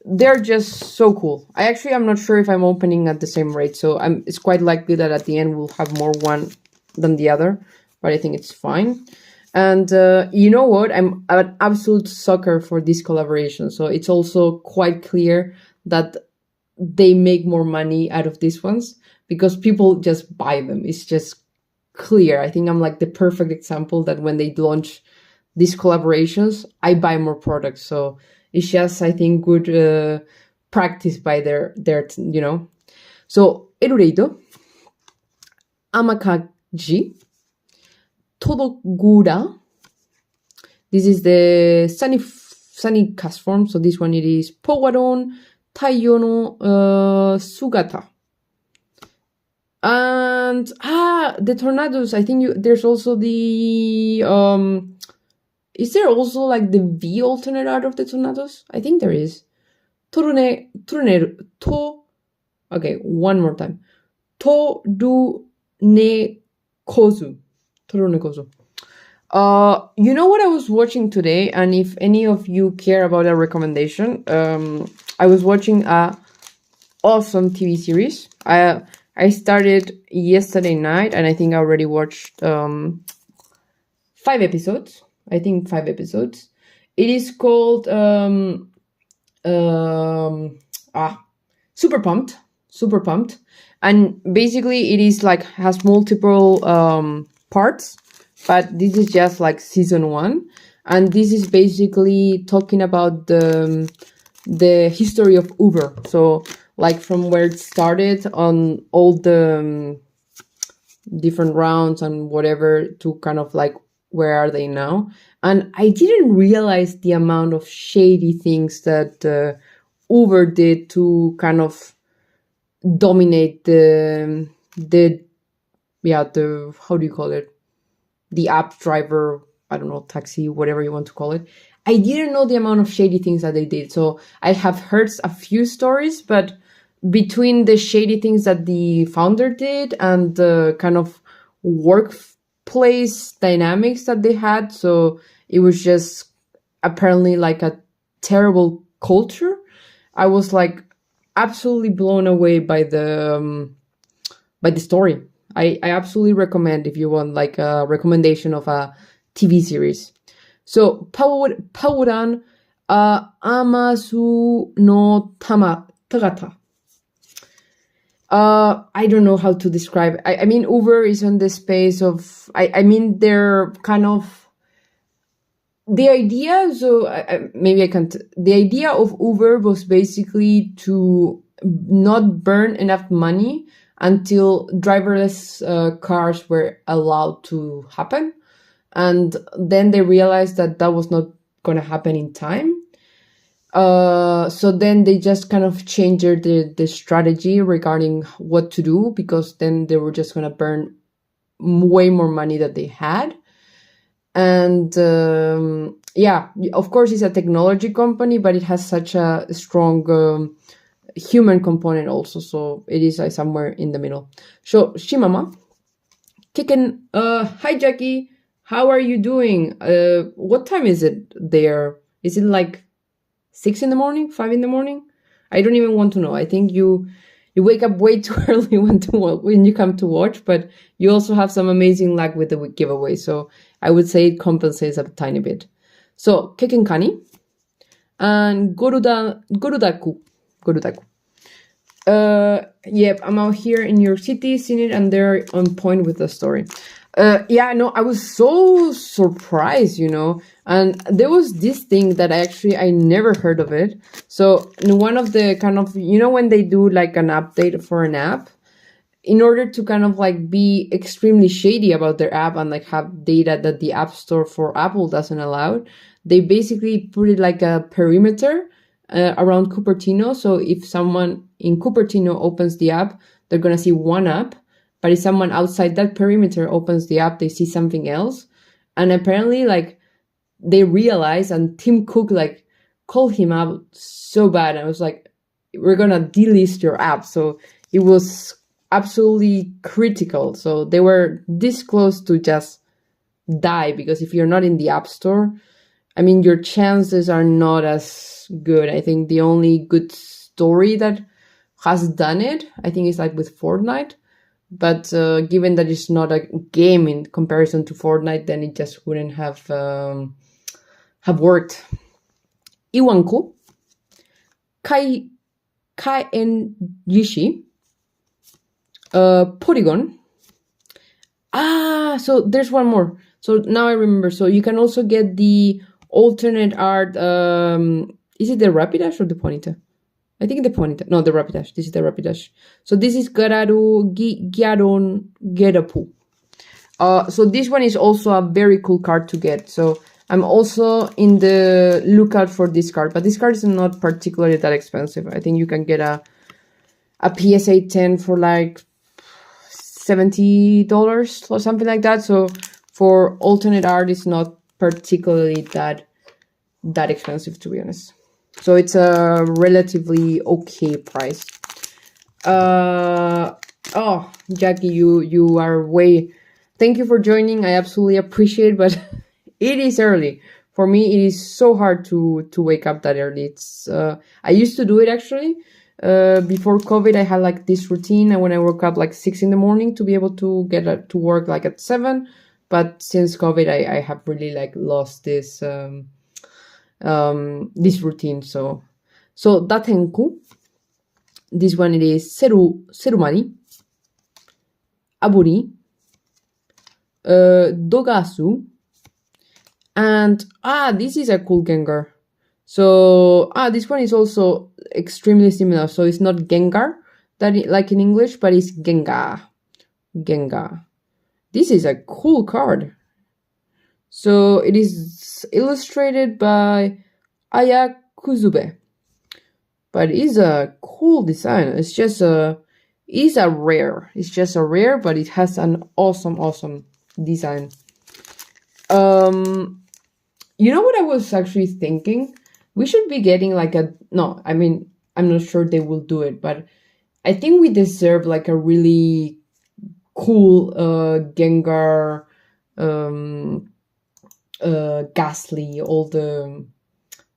they're just so cool. I'm not sure if I'm opening at the same rate, so it's quite likely that at the end we'll have more one than the other, but I think it's fine. And you know what? I'm an absolute sucker for this collaboration, so it's also quite clear that they make more money out of these ones because people just buy them. It's just clear. I think I'm like the perfect example that when they launch these collaborations, I buy more products. So it's just, I think, good practice by their So, Erureito, Amakaji, Todogura. This is the sunny cast form. So this one, it is Powaron Taiyo no Sugata. And the tornadoes. I think there's also the is there also like the V alternate art of the tornadoes? I think there is. Okay, one more time. Torunekozu. You know what I was watching today, and if any of you care about a recommendation, I was watching a awesome TV series. I started yesterday night, and I think I already watched 5 episodes. I think 5 episodes. It is called Super Pumped. And basically it is like has multiple parts, but this is just like season 1. And this is basically talking about the history of Uber. So like from where it started on all the different rounds and whatever to kind of like where are they now. And I didn't realize the amount of shady things that Uber did to kind of dominate the how do you call it? The app driver, I don't know, taxi, whatever you want to call it. I didn't know the amount of shady things that they did. So I have heard a few stories, but between the shady things that the founder did and the kind of workplace dynamics that they had, so it was just apparently like a terrible culture. I was like absolutely blown away by the story. I absolutely recommend if you want like a recommendation of a TV series. So Pauran Amasu no Tagata. I don't know how to describe it. I mean, Uber is on the space of, I mean, they're kind of, the idea, so maybe I can't, the idea of Uber was basically to not burn enough money until driverless cars were allowed to happen. And then they realized that that was not going to happen in time. So then they just kind of changed the strategy regarding what to do, because then they were just going to burn way more money that they had. And yeah, of course, it's a technology company, but it has such a strong human component also. So it is somewhere in the middle. So Shimama, Kiken, hi Jackie, how are you doing? What time is it there? Is it like 6 in the morning, 5 in the morning? I don't even want to know. I think you wake up way too early when you come to watch, but you also have some amazing luck with the giveaway. So I would say it compensates a tiny bit. So Kekenkani and Gorudaku. Yep, I'm out here in New York City, seen it, and they're on point with the story. Yeah, no, I was so surprised, and there was this thing that I never heard of it. So one of the kind of, when they do like an update for an app, in order to kind of like be extremely shady about their app and like have data that the App Store for Apple doesn't allow, they basically put it like a perimeter around Cupertino. So if someone in Cupertino opens the app, they're going to see one app. But if someone outside that perimeter opens the app, they see something else. And apparently, like, they realized, and Tim Cook, like, called him out so bad. I was like, we're going to delist your app. So it was absolutely critical. So they were this close to just die, because if you're not in the App Store, I mean, your chances are not as good. I think the only good story that has done it, I think, is like with Fortnite. But given that it's not a game in comparison to Fortnite, then it just wouldn't have worked. Iwanku, Kai En Yishi, Polygon. So there's one more. So now I remember. So you can also get the alternate art. Is it the Rapidash or the Ponyta? I think the Ponyta. No, the Rapidash. This is the Rapidash. So this is Gararu Gyaron Gerapu. So this one is also a very cool card to get. So I'm also in the lookout for this card. But this card is not particularly that expensive. I think you can get a PSA 10 for like $70 or something like that. So for alternate art, it's not particularly that expensive, to be honest. So it's a relatively okay price. Oh, Jackie, you are way. Thank you for joining. I absolutely appreciate it, but it is early. For me, it is so hard to wake up that early. It's I used to do it actually. Before COVID, I had like this routine, and when I woke up like 6 in the morning to be able to get to work like at 7. But since COVID, I have really like lost this this routine. So Datenku, this one it is Serumari, Aburi, Dogasu, and this is a cool Gengar. So this one is also extremely similar. So it's not Gengar like in English, but it's Gengar. This is a cool card. So it is illustrated by Aya Kuzube. But it's a cool design. It's just a rare. It's just a rare, but it has an awesome design. You know what I was actually thinking? We should be getting like a no, I mean, I'm not sure they will do it, but I think we deserve like a really cool Gengar, um Ghastly, all the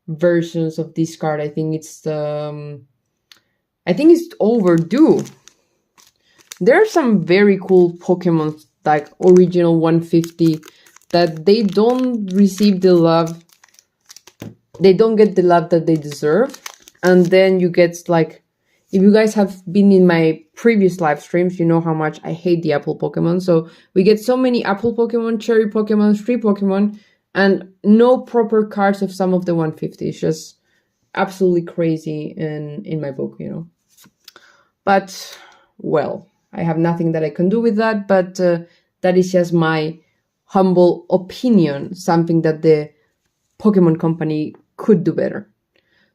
versions of this card. I think it's overdue. There are some very cool Pokemon like original 150 that they don't receive the love. They don't get the love that they deserve. And then you get like, if you guys have been in my previous live streams, you know how much I hate the Apple Pokemon. So we get so many Apple Pokemon, Cherry Pokemon, Street Pokemon, and no proper cards of some of the 150. It's just absolutely crazy in my book, you know. But, well, I have nothing that I can do with that, but that is just my humble opinion, something that the Pokemon Company could do better.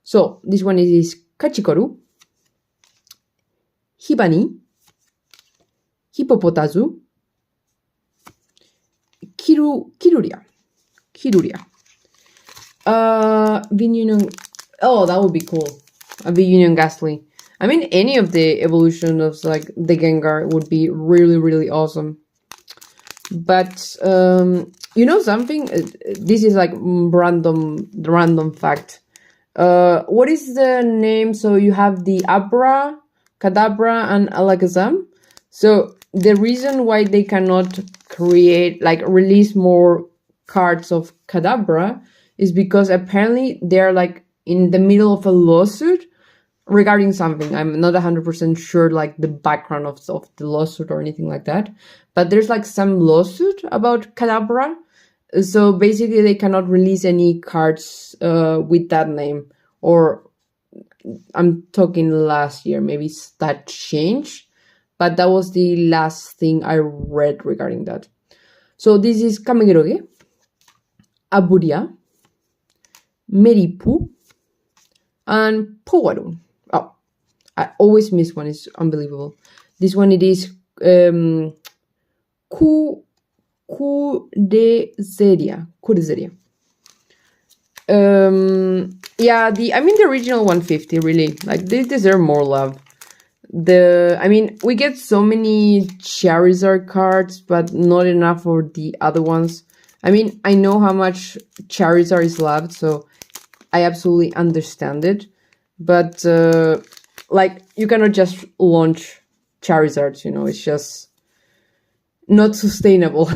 So, this one is Kachikoru, Hibani, Hippopotazu, Kiruria. VInunion. Oh, that would be cool. A VInunion Ghastly. I mean, any of the evolution of like the Gengar would be really, really awesome. But you know something? This is like random fact. What is the name? So you have the Abra, Kadabra, and Alakazam. So the reason why they cannot release more cards of Kadabra is because apparently they're like in the middle of a lawsuit regarding something. I'm not 100% sure like the background of the lawsuit or anything like that, but there's like some lawsuit about Kadabra. So basically they cannot release any cards with that name, or I'm talking last year, maybe that changed, but that was the last thing I read regarding that. So this is Kamegiroge, Aburia, Meripu, and Powaru. Oh, I always miss one. It's unbelievable. This one, it is Kudezeria. Yeah, the original 150, really. Like, they deserve more love. We get so many Charizard cards, but not enough for the other ones. I mean, I know how much Charizard is loved, so I absolutely understand it. But, you cannot just launch Charizards, you know, it's just not sustainable.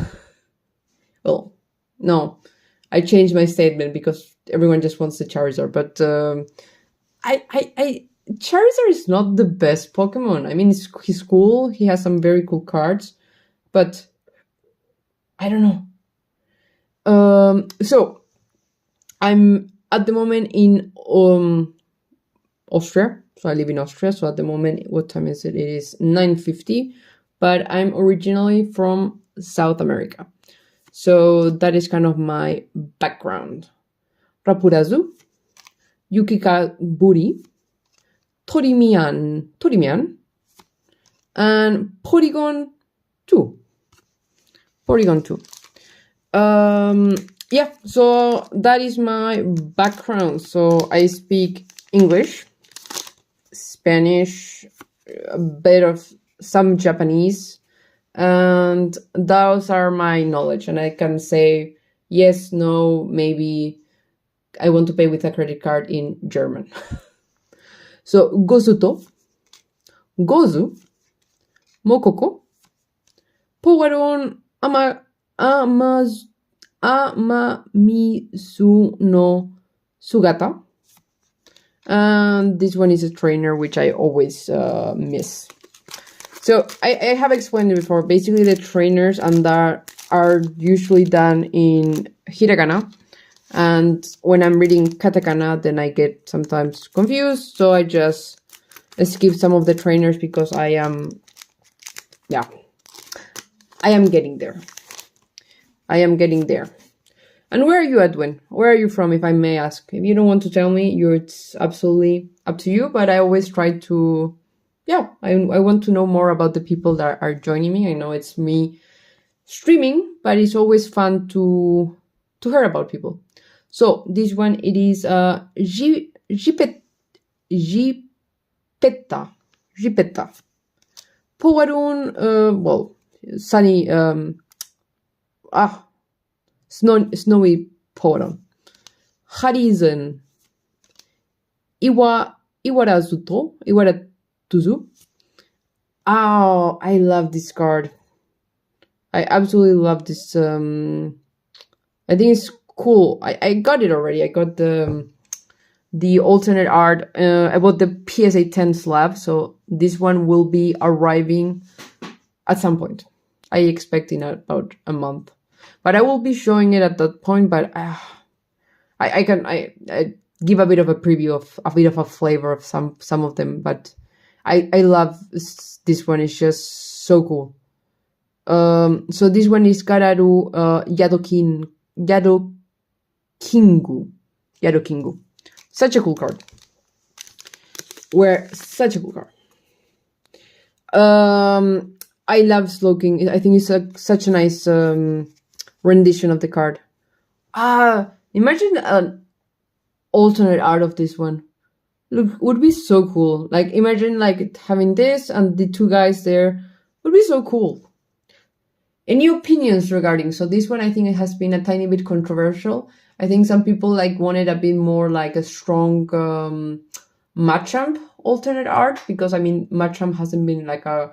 Well, no, I changed my statement because everyone just wants the Charizard, but Charizard is not the best Pokemon. I mean, he's cool, he has some very cool cards, but I don't know. So I'm at the moment in Austria. So I live in Austria. So at the moment, what time is it? It is 9:50, but I'm originally from South America. So that is kind of my background. Rapurazu, Yukikaburi, Torimian, and Porygon 2. Yeah, so that is my background. So I speak English, Spanish, a bit of some Japanese, and those are my knowledge. And I can say yes, no, maybe I want to pay with a credit card in German. So Gozuto, Gozu, Mokoko, Powaron, Amamizu no Sugata. And this one is a trainer, which I always miss. So I have explained it before. Basically, the trainers and that are usually done in hiragana. And when I'm reading katakana, then I get sometimes confused. So I just skip some of the trainers because I am getting there. And where are you, Edwin? Where are you from, if I may ask? If you don't want to tell me, it's absolutely up to you. But I always try to, I want to know more about the people that are joining me. I know it's me streaming, but it's always fun to hear about people. So this one, it is Gipetta. Powarun, well, sunny, snowy Powarun. Horizon. Iwaratuzu. Oh, I love this card. I absolutely love this. I think it's cool. I got it already. I got the alternate art about the PSA 10 slab. So this one will be arriving at some point. I expect in about a month, but I will be showing it at that point. But I can give a bit of a preview of a bit of a flavor of some of them. But I love this one. It's just so cool. So this one is Kararu Yadokingu. Such a cool card. Such a cool card. I love Slowking. I think it's such a nice rendition of the card. Imagine an alternate art of this one. Look, would be so cool. Like, imagine like having this and the two guys there. Would be so cool. Any opinions regarding? So this one, I think it has been a tiny bit controversial. I think some people like wanted a bit more like a strong Machamp alternate art, because I mean Machamp hasn't been like a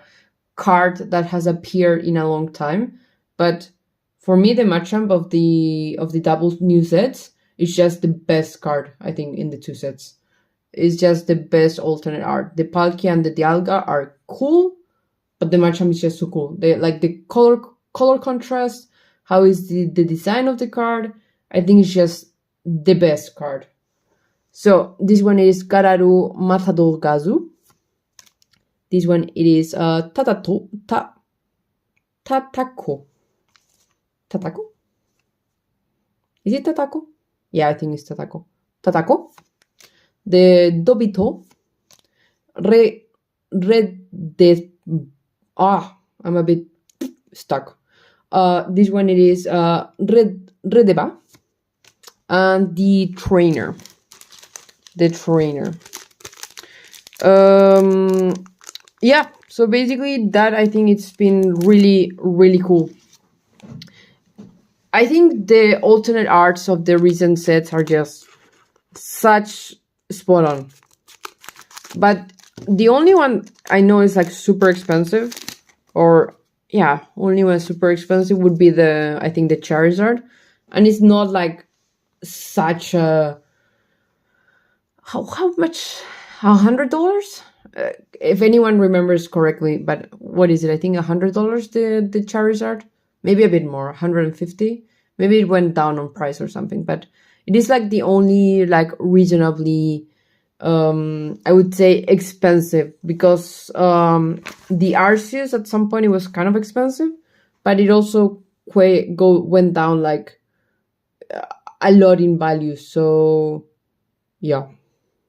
card that has appeared in a long time. But for me, the Machamp of the double new sets is just the best card, I think, in the two sets. It's just the best alternate art. The Palkia and the Dialga are cool, but the Machamp is just so cool. They like the color contrast, how is the design of the card. I think it's just the best card. So this one is Kararu Matador Gazu. This one it is Tatako. Tatako. Is it Tatako? Yeah, I think it's Tatako. Tatako. The Dobito. I'm a bit stuck. This one it is Redeba. And the trainer. Yeah, so basically that, I think it's been really, really cool. I think the alternate arts of the recent sets are just such spot on. But the only one I know is like super expensive, or yeah, only one super expensive would be I think the Charizard. And it's not like such a, how much? $100? If anyone remembers correctly, but what is it? I think $100 the Charizard, maybe a bit more, 150. Maybe it went down on price or something, but it is like the only like reasonably, I would say expensive, because the Arceus at some point it was kind of expensive, but it also went down like a lot in value. So yeah,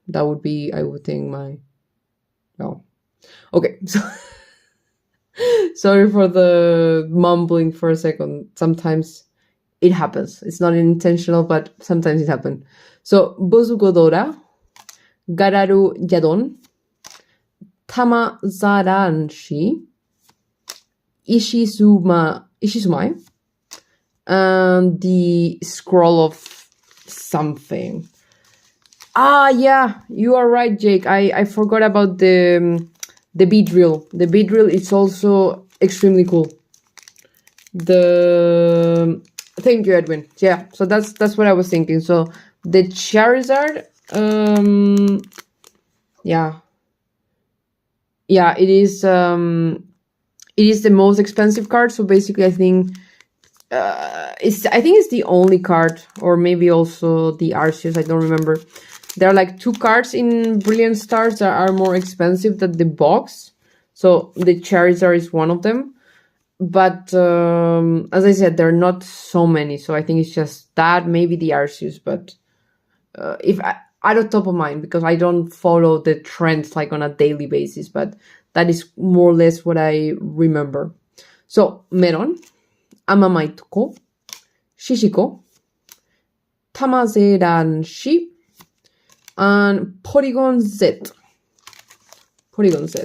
that would be, I would think, okay, so sorry for the mumbling for a second. Sometimes it happens. It's not intentional, but sometimes it happens. So Bozugodora, Gararu Yadon, Tamazaranshi, Ishisumai, and the Scroll of something. Yeah, you are right, Jake. I forgot about the Beedrill. The Beedrill is also extremely cool. Thank you, Edwin. Yeah, so that's what I was thinking. So the Charizard, yeah, it is the most expensive card. So basically, I think it's the only card, or maybe also the Arceus. I don't remember. There are like two cards in Brilliant Stars that are more expensive than the box. So the Charizard is one of them. But as I said, there are not so many. So I think it's just that, maybe the Arceus. But if out of top of mind, because I don't follow the trends like on a daily basis. But that is more or less what I remember. So Meron, Amamaitoko, Shishiko, Tamazeranshi, and Porygon Z. Porygon Z.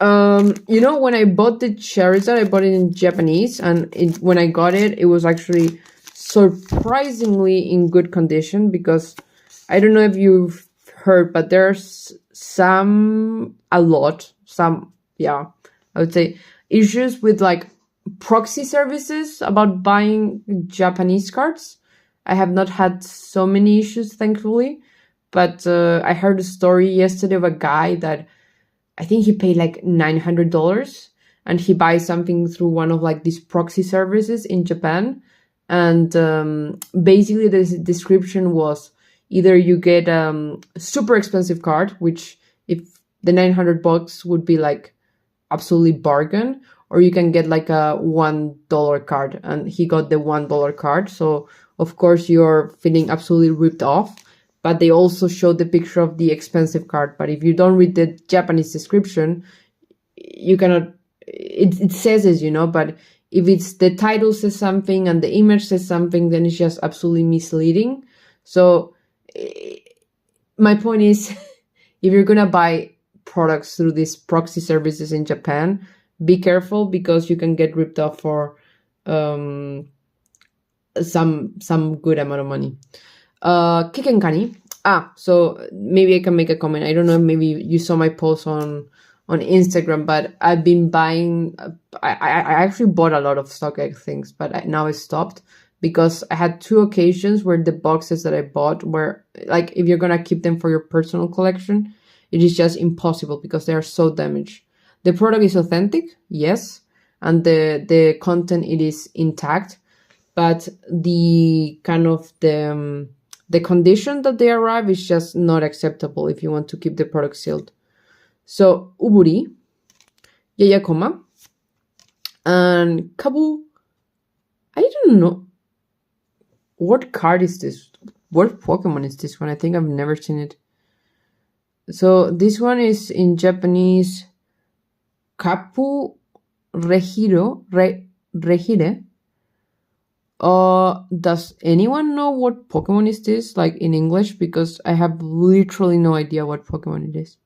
When I bought the Charizard, I bought it in Japanese, and when I got it, it was actually surprisingly in good condition, because I don't know if you've heard, but there's I would say, issues with like proxy services about buying Japanese cards. I have not had so many issues, thankfully, but I heard a story yesterday of a guy that I think he paid like $900, and he buys something through one of like these proxy services in Japan. And basically the description was either you get super expensive card, which if the $900 would be like absolutely bargain, or you can get like a $1 card, and he got the $1 card. So of course you're feeling absolutely ripped off. But they also showed the picture of the expensive card. But if you don't read the Japanese description, you cannot, it says it, but if it's the title says something and the image says something, then it's just absolutely misleading. So my point is, if you're going to buy products through these proxy services in Japan, be careful, because you can get ripped off for some good amount of money. Kikenkani. So maybe I can make a comment. I don't know, maybe you saw my post on Instagram, but I've been buying, I actually bought a lot of StockX things, but now I stopped, because I had 2 occasions where the boxes that I bought were, like, if you're gonna keep them for your personal collection, it is just impossible, because they are so damaged. The product is authentic, yes, and the content, it is intact, but the kind of the condition that they arrive is just not acceptable if you want to keep the product sealed. So Uburi, Yayakoma, and Kabu. I don't know what card is this. What Pokemon is this one? I think I've never seen it. So this one is in Japanese, Kapu Regire. Does anyone know what Pokemon is this, like in English? Because I have literally no idea what Pokemon it is.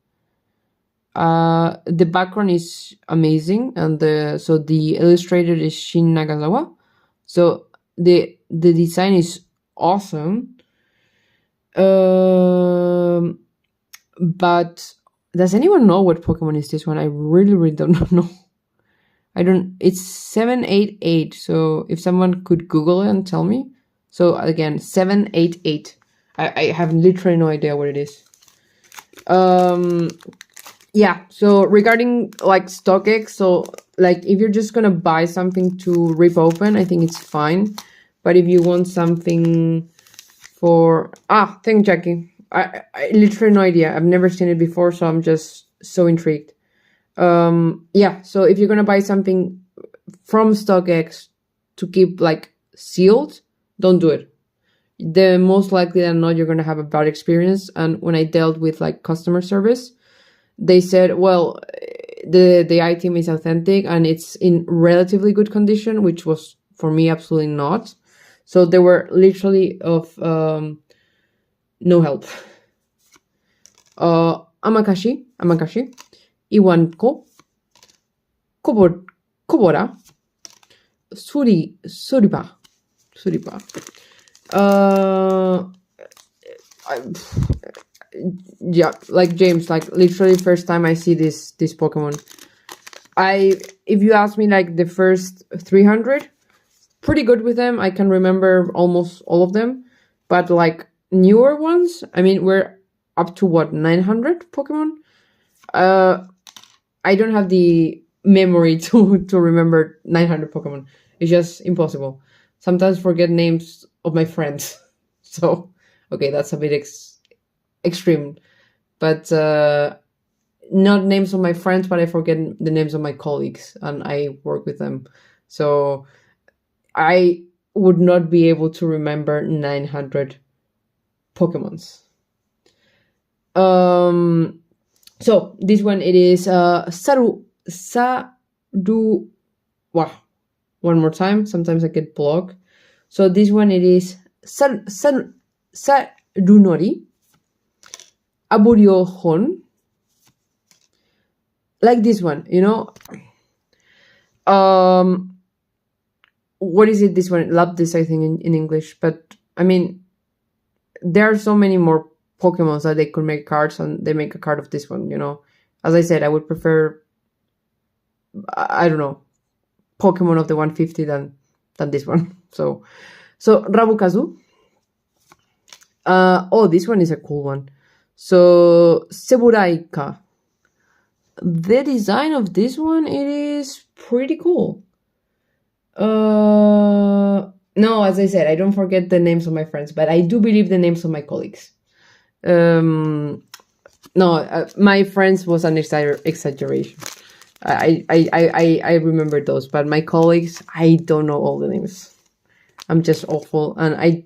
The background is amazing, and the illustrator is Shin Nagasawa. So the design is awesome. But does anyone know what Pokemon is this one? I really don't know. It's 788. So if someone could Google it and tell me. So again, 788. I have literally no idea what it is. Yeah, so regarding like StockX, so like if you're just gonna buy something to rip open, I think it's fine. But if you want something for thank Jackie. I literally no idea. I've never seen it before, so I'm just so intrigued. Yeah, so if you're gonna buy something from StockX to keep like sealed, don't do it. The most likely than not, you're gonna have a bad experience. And when I dealt with like customer service, they said, well, the item is authentic and it's in relatively good condition, which was for me absolutely not. So they were literally of no help. Amakashi, Iwanko, Kobora, Suriba. Yeah, like James, like literally first time I see this Pokemon. If you ask me, like the first 300, pretty good with them. I can remember almost all of them, but like newer ones, I mean, we're up to what, 900 Pokemon? I don't have the memory to remember 900 Pokemon. It's just impossible. Sometimes forget names of my friends. So, okay, that's a bit extreme. But not names of my friends, but I forget the names of my colleagues and I work with them. So I would not be able to remember 900 Pokemons. So this one, it is Saru. Wow. One more time. Sometimes I get blocked. So this one, it is Sarunori, Aburyohon, like this one, what is it, this one? Lapis, I think, in English. But I mean, there are so many more Pokemons that they could make cards, and they make a card of this one, As I said, I would prefer, I don't know, Pokemon of the 150 than this one. So Rabukazu. This one is a cool one. So Seburaika. The design of this one, it is pretty cool. No, as I said, I don't forget the names of my friends, but I do believe the names of my colleagues. No, my friends was an exaggeration. I remember those, but my colleagues, I don't know all the names. I'm just awful. And I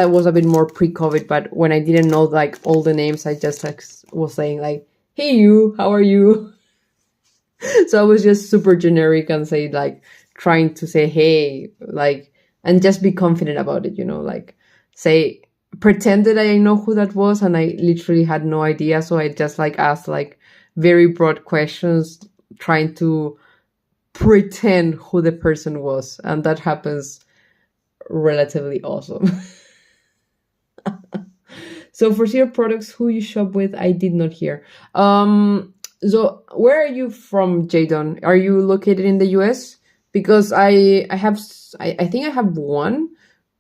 was a bit more pre-COVID, but when I didn't know like all the names, I just like was saying like, "Hey you, how are you?" So I was just super generic and say like trying to say hey, like, and just be confident about it, like say pretended I know who that was, and I literally had no idea. So I just like asked like very broad questions, trying to pretend who the person was, and that happens relatively awesome. So for zero products, who you shop with, I did not hear. So where are you from, Jadon? Are you located in the US? Because I think I have one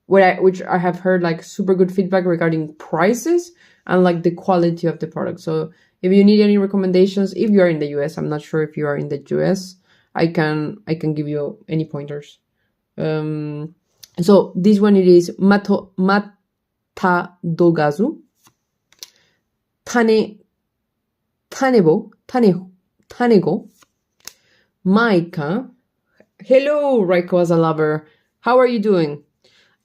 which I have heard like super good feedback regarding prices and like the quality of the product. So if you need any recommendations, if you are in the US, I'm not sure if you are in the US, I can give you any pointers. So this one, it is Matadogazu, Tanego, Maika. Hello, Raiko as a lover. How are you doing?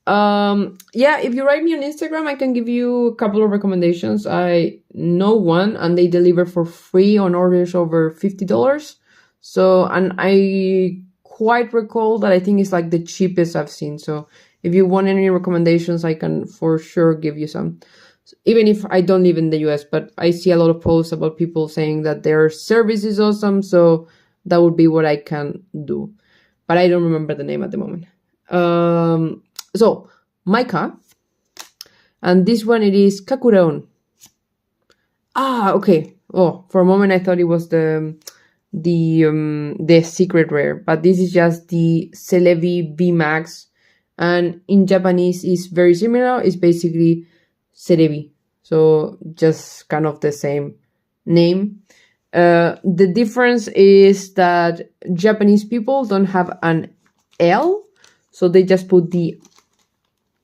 If you write me on Instagram, I can give you a couple of recommendations. I know one, and they deliver for free on orders over $50. So, and I quite recall that I think it's like the cheapest I've seen. So if you want any recommendations, I can for sure give you some. Even if I don't live in the US, but I see a lot of posts about people saying that their service is awesome. So that would be what I can do. But I don't remember the name at the moment. So Maika. And this one, it is Kakureon. Okay. Oh, for a moment I thought it was the secret rare, but this is just the Celebi B Max, and in Japanese is very similar. It's basically Celebi, so just kind of the same name. The difference is that Japanese people don't have an L, so they just put the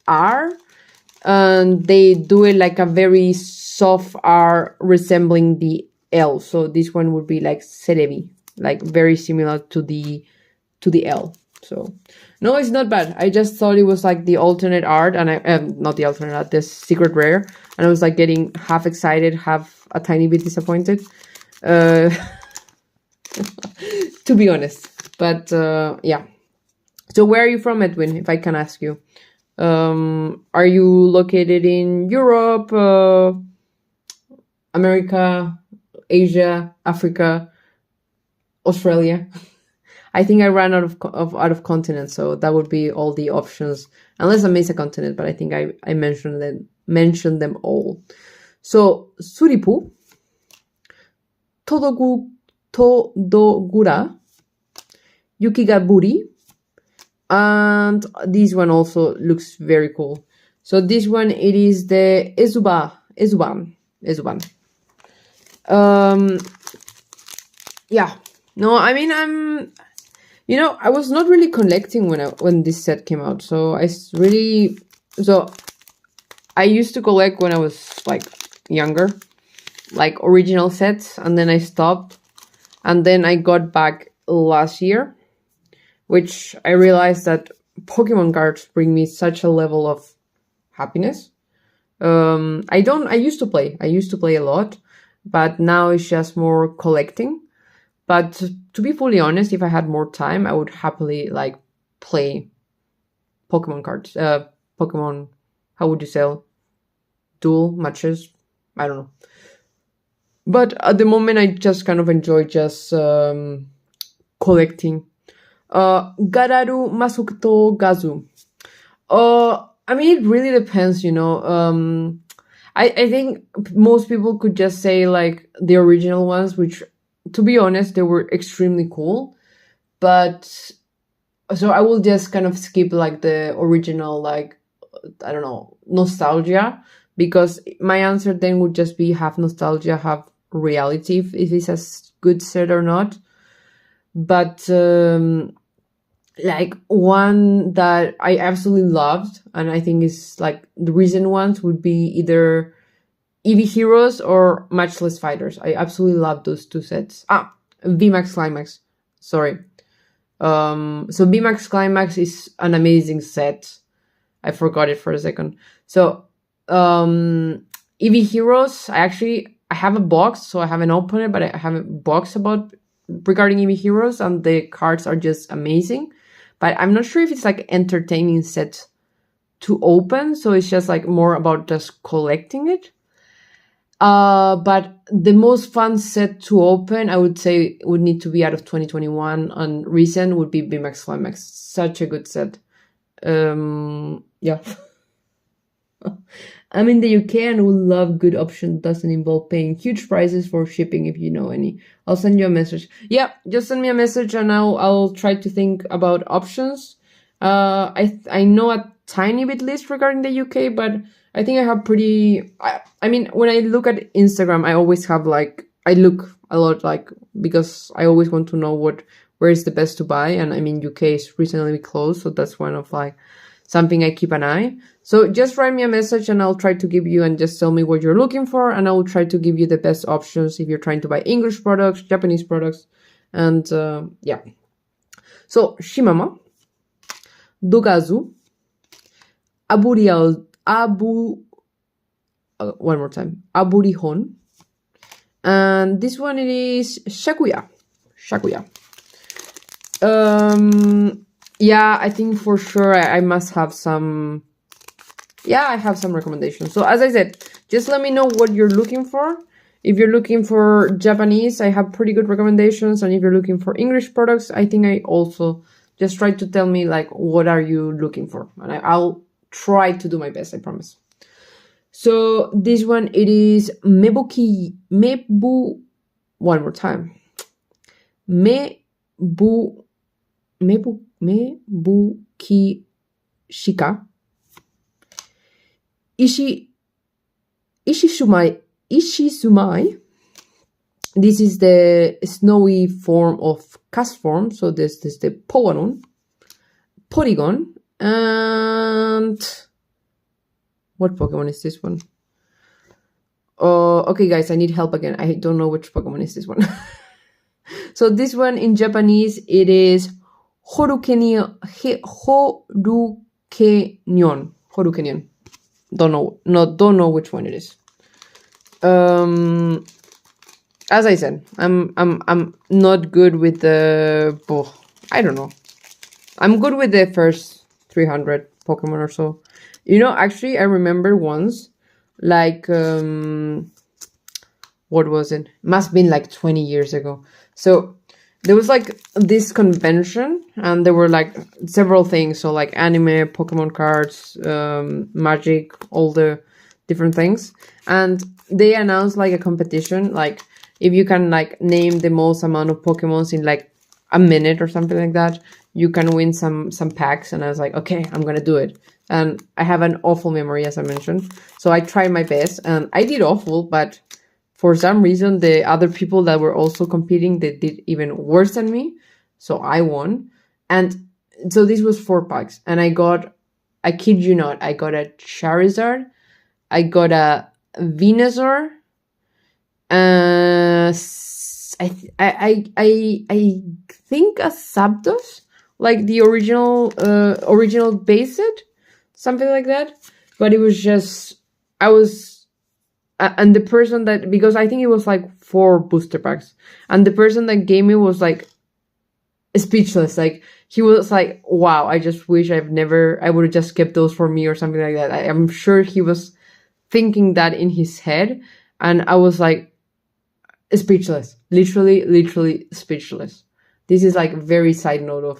R, and they do it like a very soft R resembling the L. So this one would be like Celebi, like very similar to the L. So no, it's not bad. I just thought it was like the alternate art, and not the alternate art, the secret rare, and I was like getting half excited, half a tiny bit disappointed, to be honest. But yeah. So where are you from, Edwin, if I can ask you? Are you located in Europe, America, Asia, Africa, Australia? I think I ran out of continents, so that would be all the options, unless I miss a continent, but I think I mentioned them all. So Suripu, Todogura, Yukigaburi, and this one also looks very cool. So this one, it is the Ezuban. Yeah. No, I mean, I was not really collecting when this set came out. So I used to collect when I was like younger, like original sets, and then I stopped, and then I got back last year, which I realized that Pokemon cards bring me such a level of happiness. I used to play a lot, but now it's just more collecting. But to be fully honest, if I had more time, I would happily like play Pokemon cards, Pokemon, how would you say, dual matches? I don't know. But at the moment, I just kind of enjoy just collecting. Gararu Masukuto Gazu. I mean, it really depends, you know. I think most people could just say like the original ones, which, to be honest, they were extremely cool. But so I will just kind of skip like the original, like, I don't know, nostalgia, because my answer then would just be half nostalgia, half reality, if it's a good set or not. But like one that I absolutely loved, and I think is like the recent ones, would be either Eevee Heroes or Matchless Fighters. I absolutely love those two sets. VMAX Climax. Sorry. So VMAX Climax is an amazing set. I forgot it for a second. So Eevee Heroes, I have a box, so I haven't opened it, but I have a box regarding Eevee Heroes, and the cards are just amazing. But I'm not sure if it's like entertaining set to open, so it's just like more about just collecting it. But the most fun set to open, I would say, would need to be out of 2021, and recent would be VMAX Climax. Such a good set. Yeah. I'm in the UK and would love good option doesn't involve paying huge prices for shipping, if you know any. I'll send you a message. Yeah, just send me a message and I'll try to think about options. I know a tiny bit list regarding the UK, but I think I have I mean, when I look at Instagram, I always have like, I look a lot, like, because I always want to know where is the best to buy. And I mean, UK is recently closed, so that's one of like something I keep an eye. So just write me a message and I'll try to give you, and just tell me what you're looking for, and I will try to give you the best options if you're trying to buy English products, Japanese products, and yeah. So Shimama, Dogazu, one more time, Aburihon, and this one it is Shakuya. Yeah, I think for sure I must have some. Yeah, I have some recommendations. So as I said, just let me know what you're looking for. If you're looking for Japanese, I have pretty good recommendations. And if you're looking for English products, I think I also just try to tell me like, what are you looking for? And I'll try to do my best, I promise. So this one, it is Mebu, one more time. Mebuki Shika. Ishisumai. This is the snowy form of Castform. So this is the Porygon. And what Pokemon is this one? Okay, guys, I need help again. I don't know which Pokemon is this one. So this one in Japanese, it is Horukenion. Don't know which one it is. As I said, I'm not good with the. I don't know. I'm good with the first 300 Pokemon or so. You know, actually, I remember once, like, what was it? Must have been like 20 years ago. So there was like this convention, and there were like several things. So like anime, Pokemon cards, magic, all the different things. And they announced like a competition, like if you can like name the most amount of Pokemons in like a minute or something like that, you can win some packs. And I was like, okay, I'm gonna do it. And I have an awful memory, as I mentioned. So I tried my best, and I did awful, but for some reason, the other people that were also competing, they did even worse than me. So I won. And so this was 4 packs. And I kid you not, I got a Charizard. I got a Venusaur. I think a Zapdos. Like the original base set. Something like that. But it was just, and the person that, because I think it was like 4 booster packs, and the person that gave me was like speechless. Like, he was like, wow, I just wish I would have just kept those for me or something like that. I'm sure he was thinking that in his head. And I was like, speechless, literally speechless. This is like a very side note of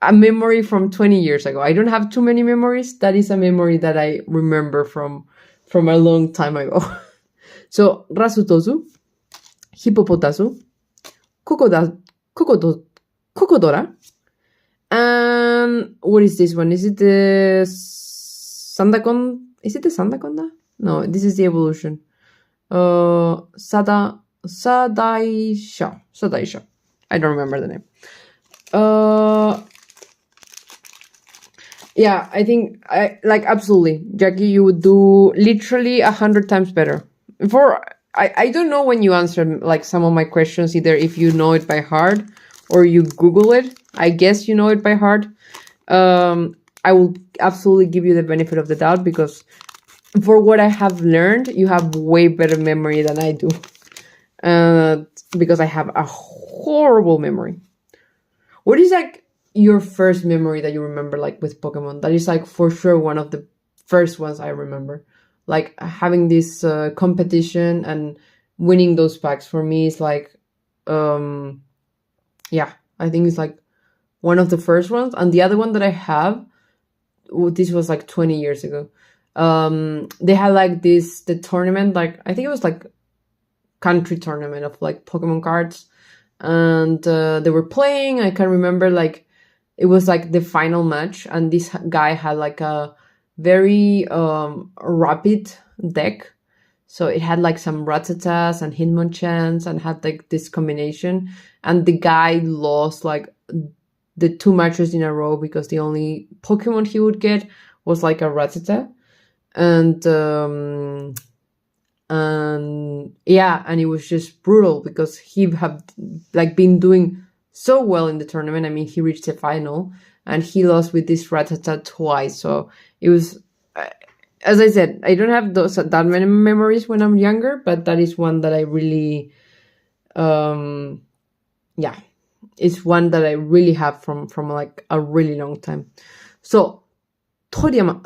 a memory from 20 years ago. I don't have too many memories. That is a memory that I remember from a long time ago. So, rasutosu, hippopotasu, kokodora, and what is this one? Is it the Sandaconda? Is it the Sandaconda? No, this is the evolution. Sadaisha. I don't remember the name. Yeah, I think absolutely, Jackie, you would do literally 100 times better. I don't know when you answer like some of my questions, either if you know it by heart or you Google it. I guess you know it by heart. I will absolutely give you the benefit of the doubt, because for what I have learned, you have way better memory than I do. Because I have a horrible memory. What is like your first memory that you remember, like with Pokemon? That is like for sure one of the first ones I remember. Like having this competition and winning those packs for me is like, yeah, I think it's like one of the first ones. And the other one that I have, this was like 20 years ago. They had like the tournament, like I think it was like country tournament of like Pokemon cards, and they were playing. I can remember like it was like the final match, and this guy had like a very rapid deck, so it had like some Rattatas and Hitmonchans and had like this combination, and the guy lost like the 2 matches in a row because the only Pokemon he would get was like a Rattata. And yeah, and it was just brutal because he had like been doing so well in the tournament. I mean, he reached the final and he lost with this Rattata twice. So it was, as I said, I don't have that many memories when I'm younger, but that is one that I really, yeah, it's one that I really have from like a really long time. So Toriamian,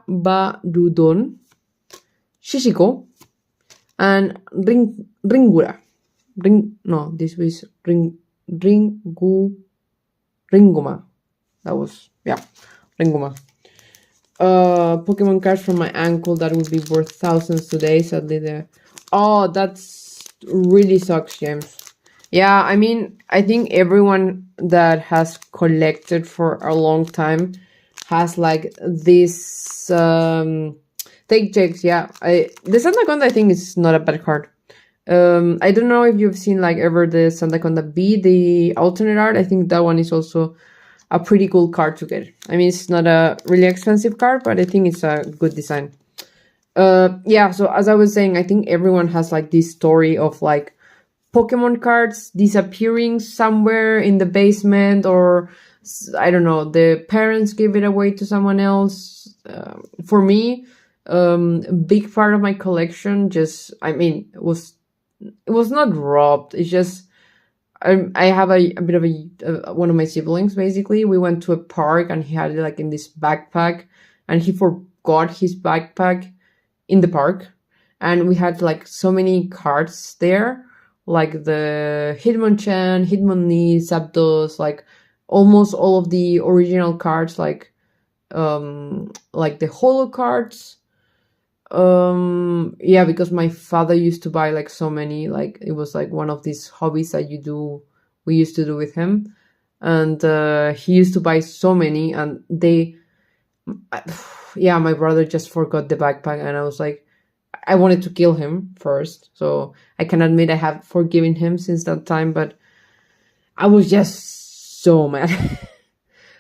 Kabarudon, Shishiko, and Ringura. This was Ringoma. That was, yeah, Ringoma. Pokemon cards from my uncle that would be worth thousands today. Sadly, that's really sucks, James. Yeah, I mean, I think everyone that has collected for a long time has like this take checks. Yeah, the Sandaconda I think is not a bad card. I don't know if you've seen like ever the Sandaconda B, the alternate art. I think that one is also a pretty cool card to get. I mean, it's not a really expensive card, but I think it's a good design. Yeah, so as I was saying, I think everyone has like this story of like Pokemon cards disappearing somewhere in the basement, or I don't know, the parents gave it away to someone else. For me, a big part of my collection it was not robbed. It's just I have a bit of one of my siblings, basically. We went to a park and he had it like in this backpack, and he forgot his backpack in the park, and we had like so many cards there, like the Hitmonchan, Hitmonlee, Zapdos, like almost all of the original cards, like the holo cards. Yeah, because my father used to buy like so many, like it was like one of these hobbies that we used to do with him, and he used to buy so many, and yeah, my brother just forgot the backpack, and I was like, I wanted to kill him first, so I can admit I have forgiven him since that time, but I was just so mad.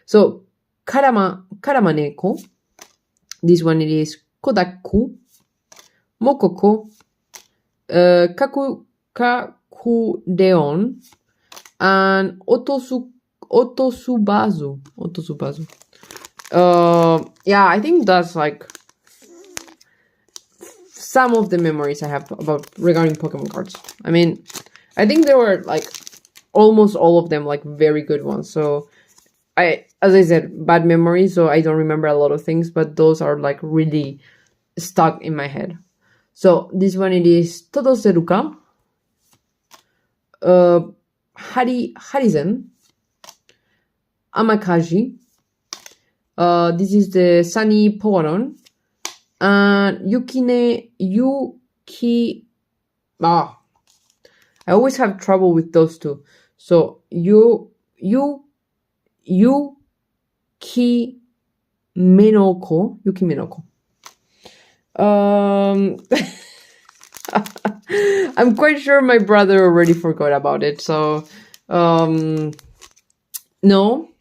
So Karamaneko, this one it is Kodaku, Mokoko, Kakudeon, and Otosubazu. Yeah, I think that's like some of the memories I have about regarding Pokemon cards. I mean, I think there were like almost all of them like very good ones. So as I said, bad memories, so I don't remember a lot of things, but those are like really stuck in my head. So this one, it is Todoseruka, Harizen, Amakaji. This is the Sunny Pogaron, and Yuki. I always have trouble with those two. So Yuki Minoko. I'm quite sure my brother already forgot about it. So, no,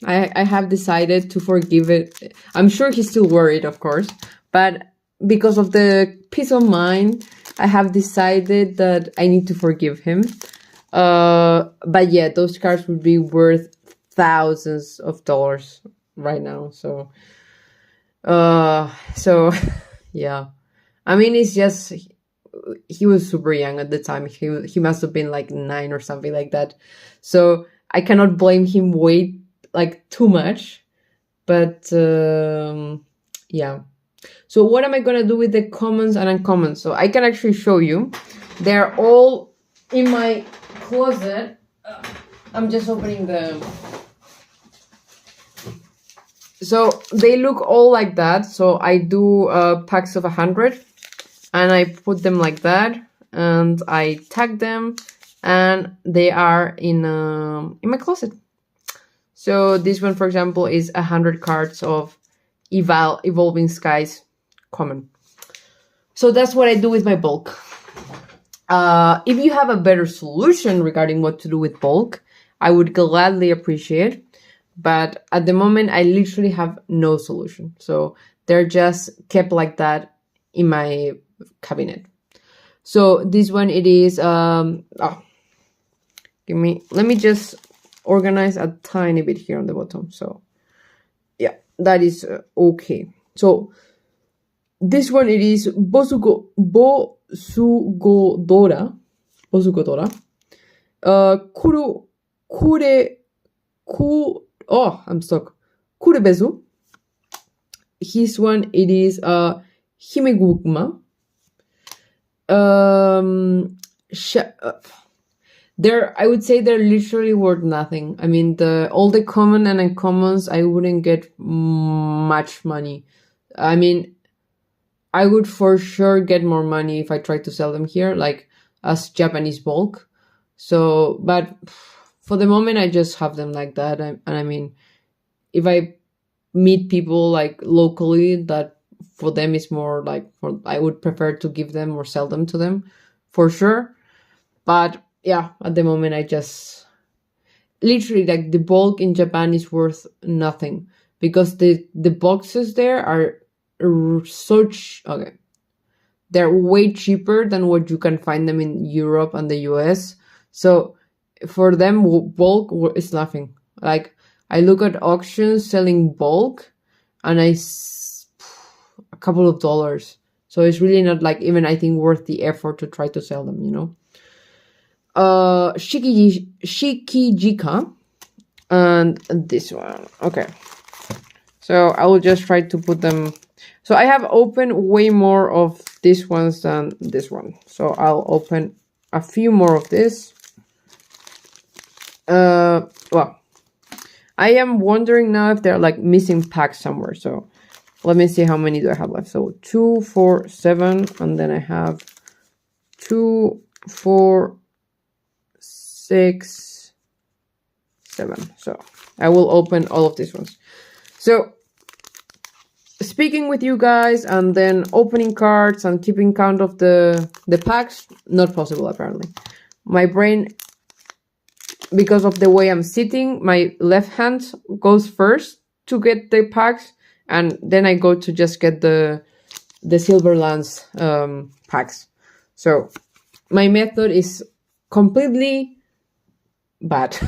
I have decided to forgive it. I'm sure he's still worried, of course, but because of the peace of mind, I have decided that I need to forgive him. But yeah, those cards would be worth thousands of dollars right now. So, yeah. I mean, it's just he was super young at the time. He must have been like 9 or something like that. So I cannot blame him way like too much. But yeah. So what am I gonna do with the commons and uncommons? So I can actually show you. They're all in my closet. I'm just opening them. So they look all like that. So I do packs of 100, and I put them like that, and I tag them, and they are in my closet. So this one, for example, is 100 cards of Evolving Skies common. So that's what I do with my bulk. If you have a better solution regarding what to do with bulk, I would gladly appreciate. But at the moment, I literally have no solution. So they're just kept like that in my cabinet. So this one, it is, let me just organize a tiny bit here on the bottom. So yeah, that is okay. So this one, it is Bosugodora. I'm stuck. Kurebezu. His one, it is Himeguma. I would say they're literally worth nothing. I mean, all the common and uncommons, I wouldn't get much money. I mean, I would for sure get more money if I tried to sell them here, like as Japanese bulk. So, but for the moment, I just have them like that. And I mean, if I meet people like locally, that for them is more like, I would prefer to give them or sell them to them for sure. But yeah, at the moment, I just literally, like, the bulk in Japan is worth nothing because the boxes there are they're way cheaper than what you can find them in Europe and the US. So for them, bulk is nothing. Like, I look at auctions selling bulk, and a couple of dollars. So it's really not like even, I think, worth the effort to try to sell them, you know. Shikijika, and this one. Okay. So I will just try to put them. So I have opened way more of these ones than this one. So I'll open a few more of this. Well, I am wondering now if they're like missing packs somewhere. So let me see how many do I have left. So 2, 4, 7, and then I have 2, 4, 6, 7. So I will open all of these ones. So speaking with you guys and then opening cards and keeping count of the packs, not possible apparently. My brain, because of the way I'm sitting, my left hand goes first to get the packs, and then I go to just get the Silverlands packs. So my method is completely bad.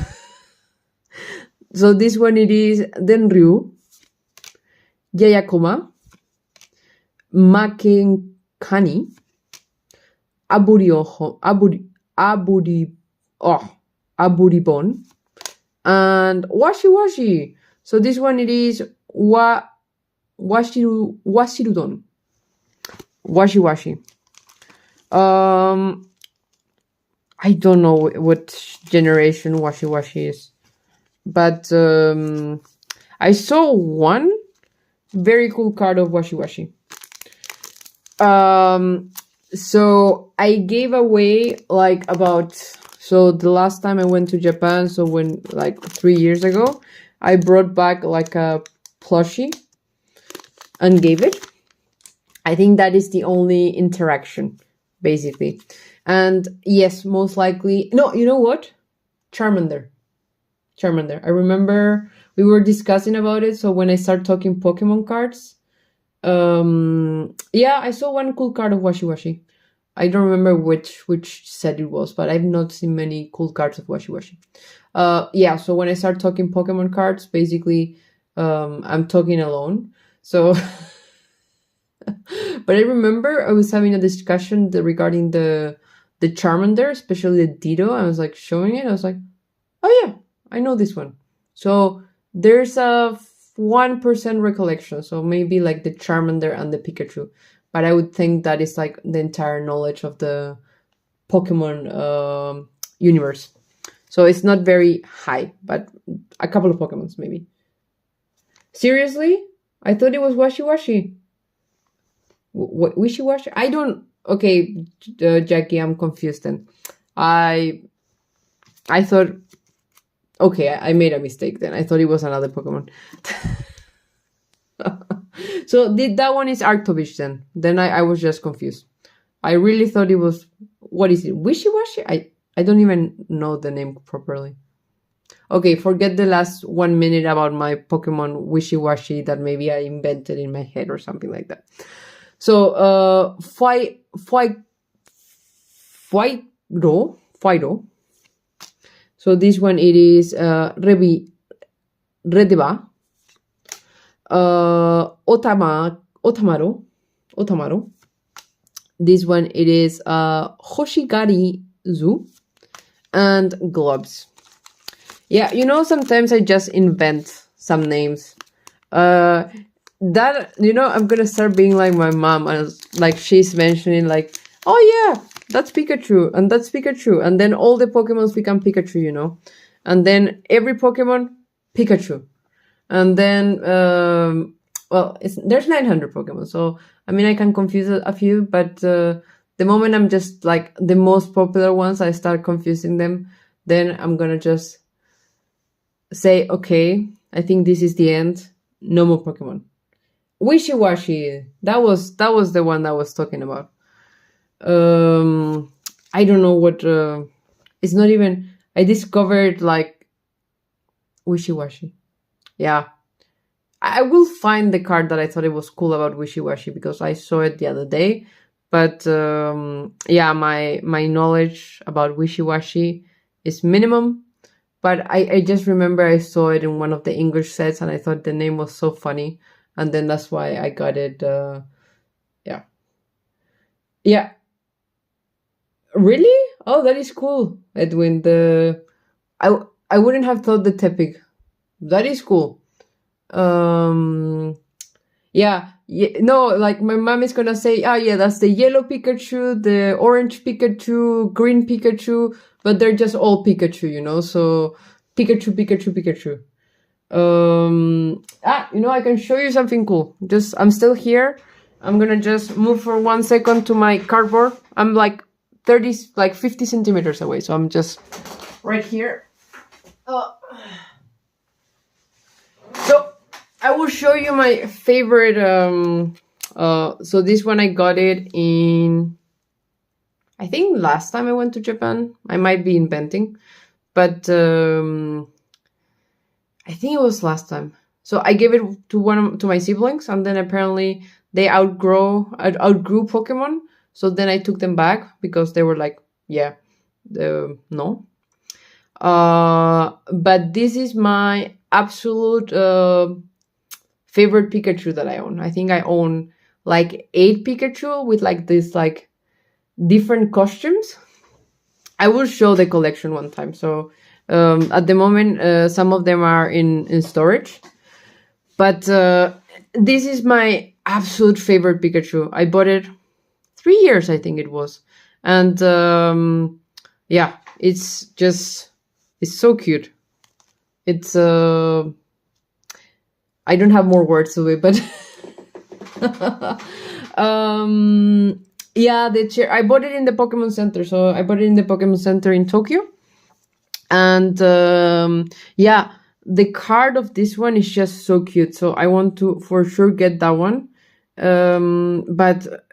So this one, it is Denryu, Yayakoma, Makenkani, Aburi, oh, Aburibon, and Washi Washi. So this one it is Washirudon. Washi Washi. I don't know what generation Washi Washi is, but I saw one very cool card of Washi Washi. So I gave away like so the last time I went to Japan, so when like 3 years ago, I brought back like a plushie and gave it. I think that is the only interaction, basically. And yes, most likely, no, you know what? Charmander. I remember we were discussing about it. So when I start talking Pokemon cards, yeah, I saw one cool card of Washi Washi. I don't remember which set it was, but I've not seen many cool cards of Washi Washi. Yeah, so when I start talking Pokemon cards, basically, I'm talking alone. So, but I remember I was having a discussion regarding the Charmander, especially the Ditto. I was like showing it. I was like, oh yeah, I know this one. So there's a 1% recollection. So maybe like the Charmander and the Pikachu. But I would think that is like the entire knowledge of the Pokemon universe. So it's not very high, but a couple of Pokemons maybe. Seriously? I thought it was Washi Washi. Wishy Washi? I don't... Okay, Jackie, I'm confused then. I thought... Okay, I made a mistake then. I thought it was another Pokemon. So that one is Arctovish then. Then I was just confused. I really thought it was... What is it? Wishy Washi? I don't even know the name properly. Okay, forget the last 1 minute about my Pokemon Wishy Washi that maybe I invented in my head or something like that. So, Fido. So this one it is Redeba. Otamaru. This one it is Hoshigari-zu and Globs. Yeah, you know, sometimes I just invent some names. That, you know, I'm gonna start being like my mom, and like she's mentioning like, oh yeah, that's Pikachu and that's Pikachu, and then all the Pokemons become Pikachu, you know, and then every Pokemon Pikachu, and then well, there's 900 Pokemon, so I mean I can confuse a few, but the moment I'm just like the most popular ones, I start confusing them, then I'm gonna just say, okay, I think this is the end. No more Pokemon. Wishy Washi. That was the one that I was talking about. I don't know what. It's not even. I discovered like Wishy Washi. Yeah, I will find the card that I thought it was cool about Wishy Washi because I saw it the other day. But yeah, my knowledge about Wishy Washi is minimum. But I just remember I saw it in one of the English sets and I thought the name was so funny. And then that's why I got it. Yeah. Yeah. Really? Oh, that is cool, Edwin. I wouldn't have thought the Tepig. That is cool. Yeah. No, like my mom is gonna say, oh yeah, that's the yellow Pikachu, the orange Pikachu, green Pikachu, but they're just all Pikachu, you know? So Pikachu. You know, I can show you something cool. I'm still here. I'm gonna just move for 1 second to my cardboard. I'm like 50 centimeters away, so I'm just right here. So I will show you my favorite. So this one I got it in, I think last time I went to Japan. I might be inventing, but I think it was last time. So I gave it to my siblings, and then apparently they outgrew Pokemon. So then I took them back because they were like, yeah, no. But this is my absolute favorite Pikachu that I own. I think I own like 8 Pikachu with like this like different costumes. I will show the collection one time. So at the moment, some of them are in storage. But this is my absolute favorite Pikachu. I bought it 3 years, I think it was. And yeah, it's so cute. It's I don't have more words to it, but yeah, the chair, I bought it in the Pokemon Center. So I bought it in the Pokemon Center in Tokyo. And yeah, the card of this one is just so cute. So I want to for sure get that one. But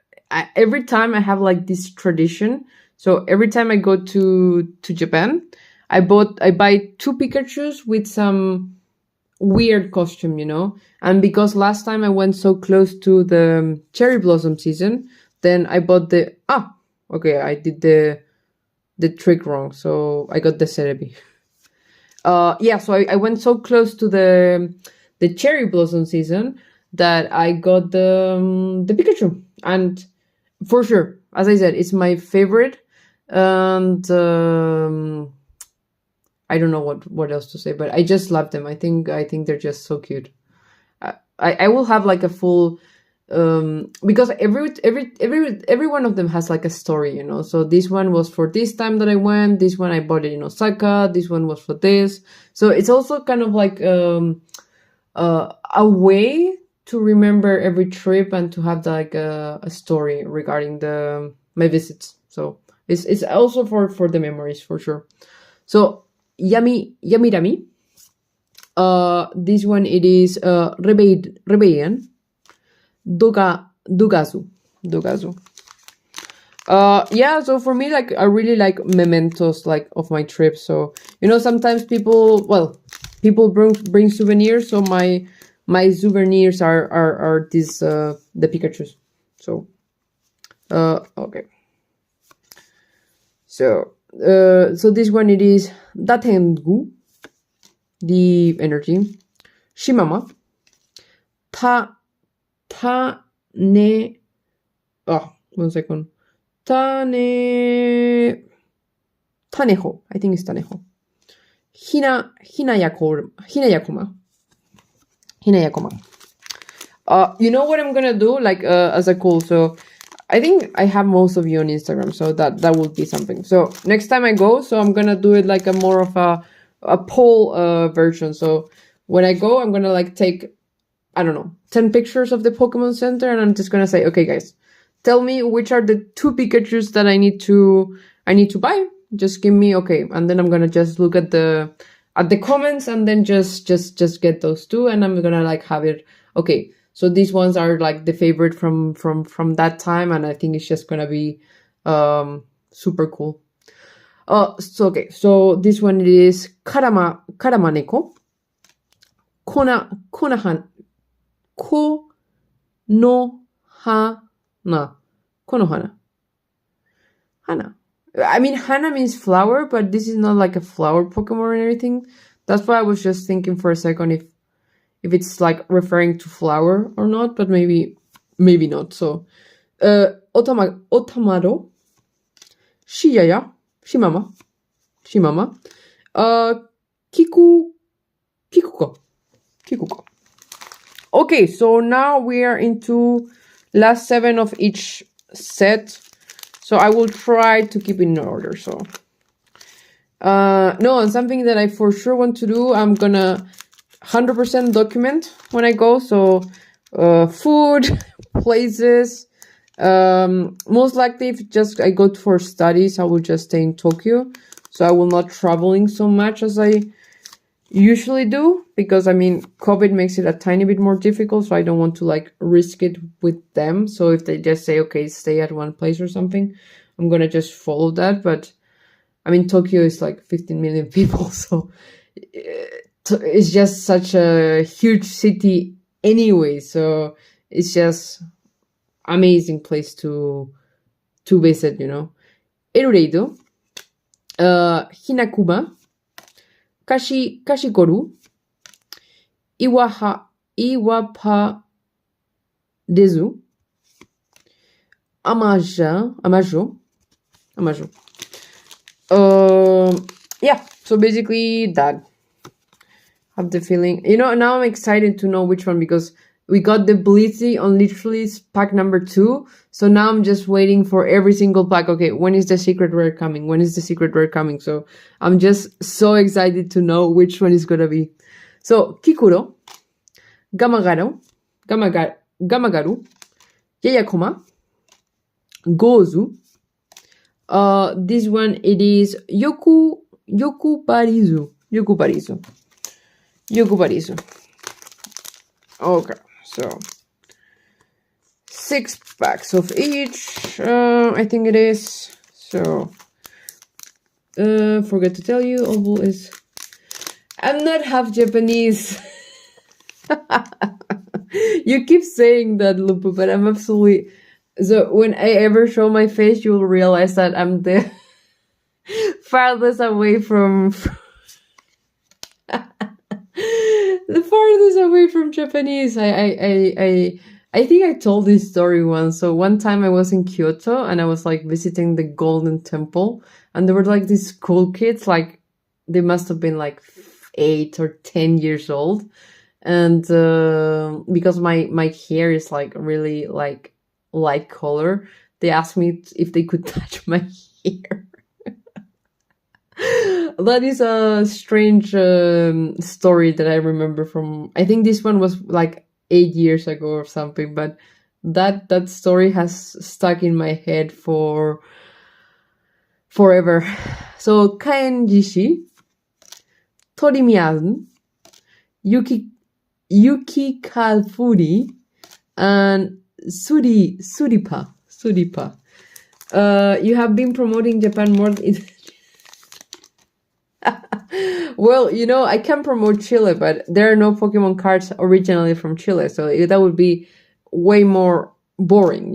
every time I have like this tradition. So every time I go to Japan, I buy 2 Pikachus with some weird costume, you know. And because last time I went so close to the cherry blossom season, then I bought okay, I did the trick wrong, so I got the Cerebi. Yeah, so I went so close to the cherry blossom season that I got the Pikachu, and for sure, as I said, it's my favorite, and I don't know what else to say, but I just love them. I think they're just so cute. I will have like a full because every one of them has like a story, you know. So this one was for this time that I went. This one I bought it in Osaka. This one was for this. So it's also kind of like a way to remember every trip and to have like a story regarding my visits. So it's also for the memories for sure. So Yamirami. This one it is Rebellion. Dugazu. Yeah, so for me, like, I really like mementos, like, of my trip. So, you know, sometimes people bring souvenirs. So my souvenirs are these the Pikachus. So okay. So this one it is Datengu, the energy. Shimama. One second. Taneho. I think it's Taneho. Hinayakoma. You know what I'm gonna do, like, as a call. So I think I have most of you on Instagram, so that will be something. So next time I go, so I'm gonna do it like a more of a poll version. So when I go, I'm gonna like take, I don't know, 10 pictures of the Pokemon Center, and I'm just gonna say, okay, guys, tell me which are the 2 Pikachus that I need to buy. Just give me, okay, and then I'm gonna just look at the comments, and then just get those 2, and I'm gonna like have it. Okay, so these ones are like the favorite from that time, and I think it's just gonna be super cool. So okay, so this one is Karamaneko. Konohana. Hana. I mean, Hana means flower, but this is not like a flower Pokemon or anything. That's why I was just thinking for a second if it's like referring to flower or not, but maybe not. So, Otamaro, Shimama, Kikuko. Okay, so now we are into last 7 of each set. So I will try to keep in order. So no, and something that I for sure want to do, I'm gonna 100% document when I go. So food, places. Most likely, if I go for studies, I will just stay in Tokyo. So I will not traveling so much as I usually do, because I mean, COVID makes it a tiny bit more difficult, so I don't want to like risk it with them. So if they just say, okay, stay at one place or something, I'm gonna just follow that. But I mean, Tokyo is like 15 million people, so it's just such a huge city anyway. So it's just amazing place to visit, you know. Erureido, Hinakuma, Kashikoru, Iwapa Dezu, Amajo, Amaju. Yeah, so basically that. Have the feeling, now I'm excited to know which one, because we got the Blitzy on literally pack number 2. So now I'm just waiting for every single pack. Okay, when is the secret rare coming? When is the secret rare coming? So I'm just so excited to know which one is gonna be. So Kikuro, Gamagaru, Yayakoma, Gozu. This one, it is Yokubarizu. Okay, so 6 packs of each, I think it is. So, forgot to tell you, Oval is... I'm not half Japanese. You keep saying that, Lupu, but I'm absolutely... So, when I ever show my face, you will realize that I'm the farthest away from... the farthest away from Japanese. I think I told this story once. So one time I was in Kyoto and I was like visiting the Golden Temple, and there were like these school kids, like they must have been like 8 or 10 years old, and because my hair is like really like light color, they asked me if they could touch my hair. That is a strange story that I remember from, I think this one was like 8 years ago or something, but that story has stuck in my head for forever. So Kaenjishi, Torimian, Yuki Kafuri, and Suripa. You have been promoting Japan more. Well, I can promote Chile, but there are no Pokemon cards originally from Chile, so that would be way more boring,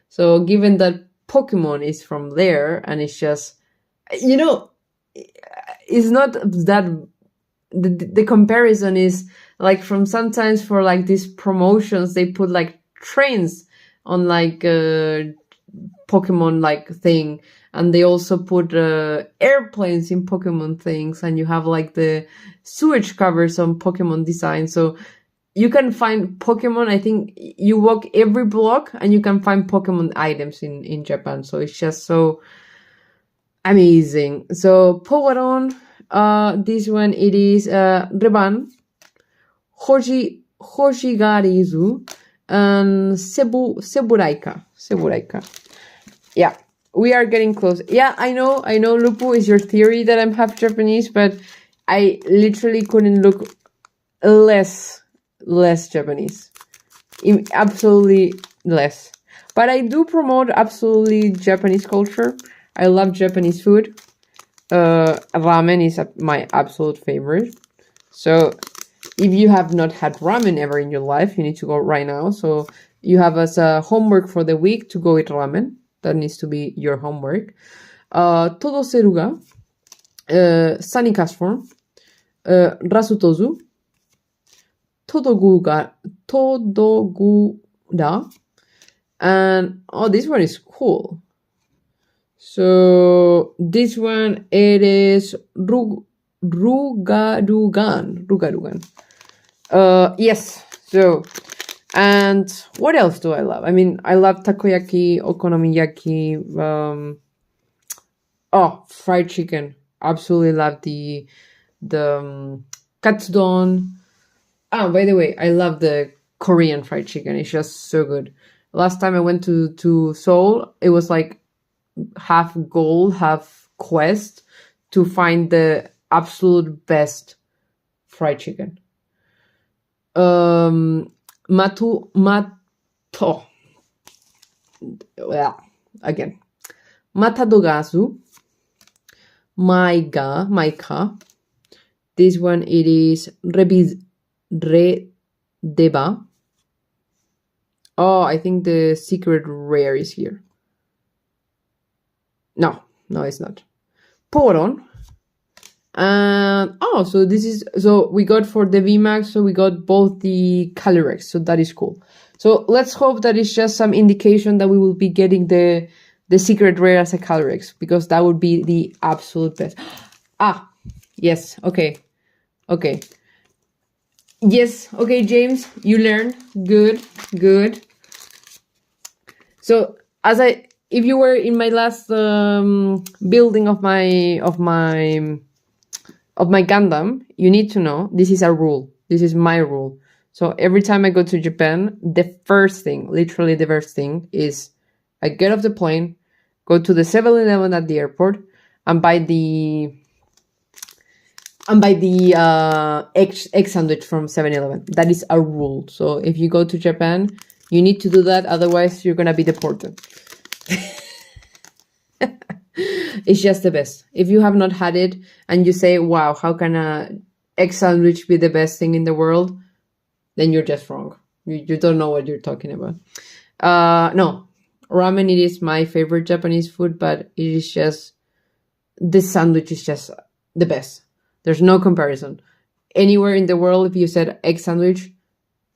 So given that Pokemon is from there, and it's just, it's not that, the comparison is like from sometimes for like these promotions, they put like trains on like a Pokemon like thing. And they also put airplanes in Pokemon things, and you have like the sewage covers on Pokemon design. So you can find Pokemon. I think you walk every block and you can find Pokemon items in Japan. So it's just so amazing. So Pogaron, this one, it is Reban, Hoshigarizu, and Seburaika. Yeah. We are getting close. Yeah, I know, Lupu, is your theory that I'm half Japanese, but I literally couldn't look less Japanese. Absolutely less. But I do promote absolutely Japanese culture. I love Japanese food. Ramen is my absolute favorite. So if you have not had ramen ever in your life, you need to go right now. So you have as a homework for the week to go eat ramen. That needs to be your homework. Todoseruga, Sunny Castform, Rasutozu, Todogura, and this one is cool. So this one, it is Rugarugan. Yes, so... And what else do I love? I mean, I love takoyaki, okonomiyaki, fried chicken. Absolutely love the katsudon. Oh, by the way, I love the Korean fried chicken. It's just so good. Last time I went to Seoul, it was like half goal, half quest to find the absolute best fried chicken. Mato. Well, again. Matadogazu. Maika. This one, it is Redeba. Oh, I think the secret rare is here. No, it's not. Poron. So we got for the VMAX, so we got both the Calyrex, so that is cool. So let's hope that it's just some indication that we will be getting the the secret rare as a Calyrex, because that would be the absolute best. Ah, yes. Okay. Yes. Okay, James, you learned. Good. So if you were in my last building of my Gundam, you need to know this is a rule. This is my rule. So every time I go to Japan, literally the first thing is I get off the plane, go to the 7-Eleven at the airport, and buy the egg sandwich from 7-Eleven. That is a rule. So if you go to Japan, you need to do that. Otherwise, you're gonna be deported. It's just the best. If you have not had it and you say, wow, how can a egg sandwich be the best thing in the world? Then you're just wrong. You don't know what you're talking about. No, ramen, it is my favorite Japanese food, but it is just, this sandwich is just the best. There's no comparison. Anywhere in the world, if you said egg sandwich,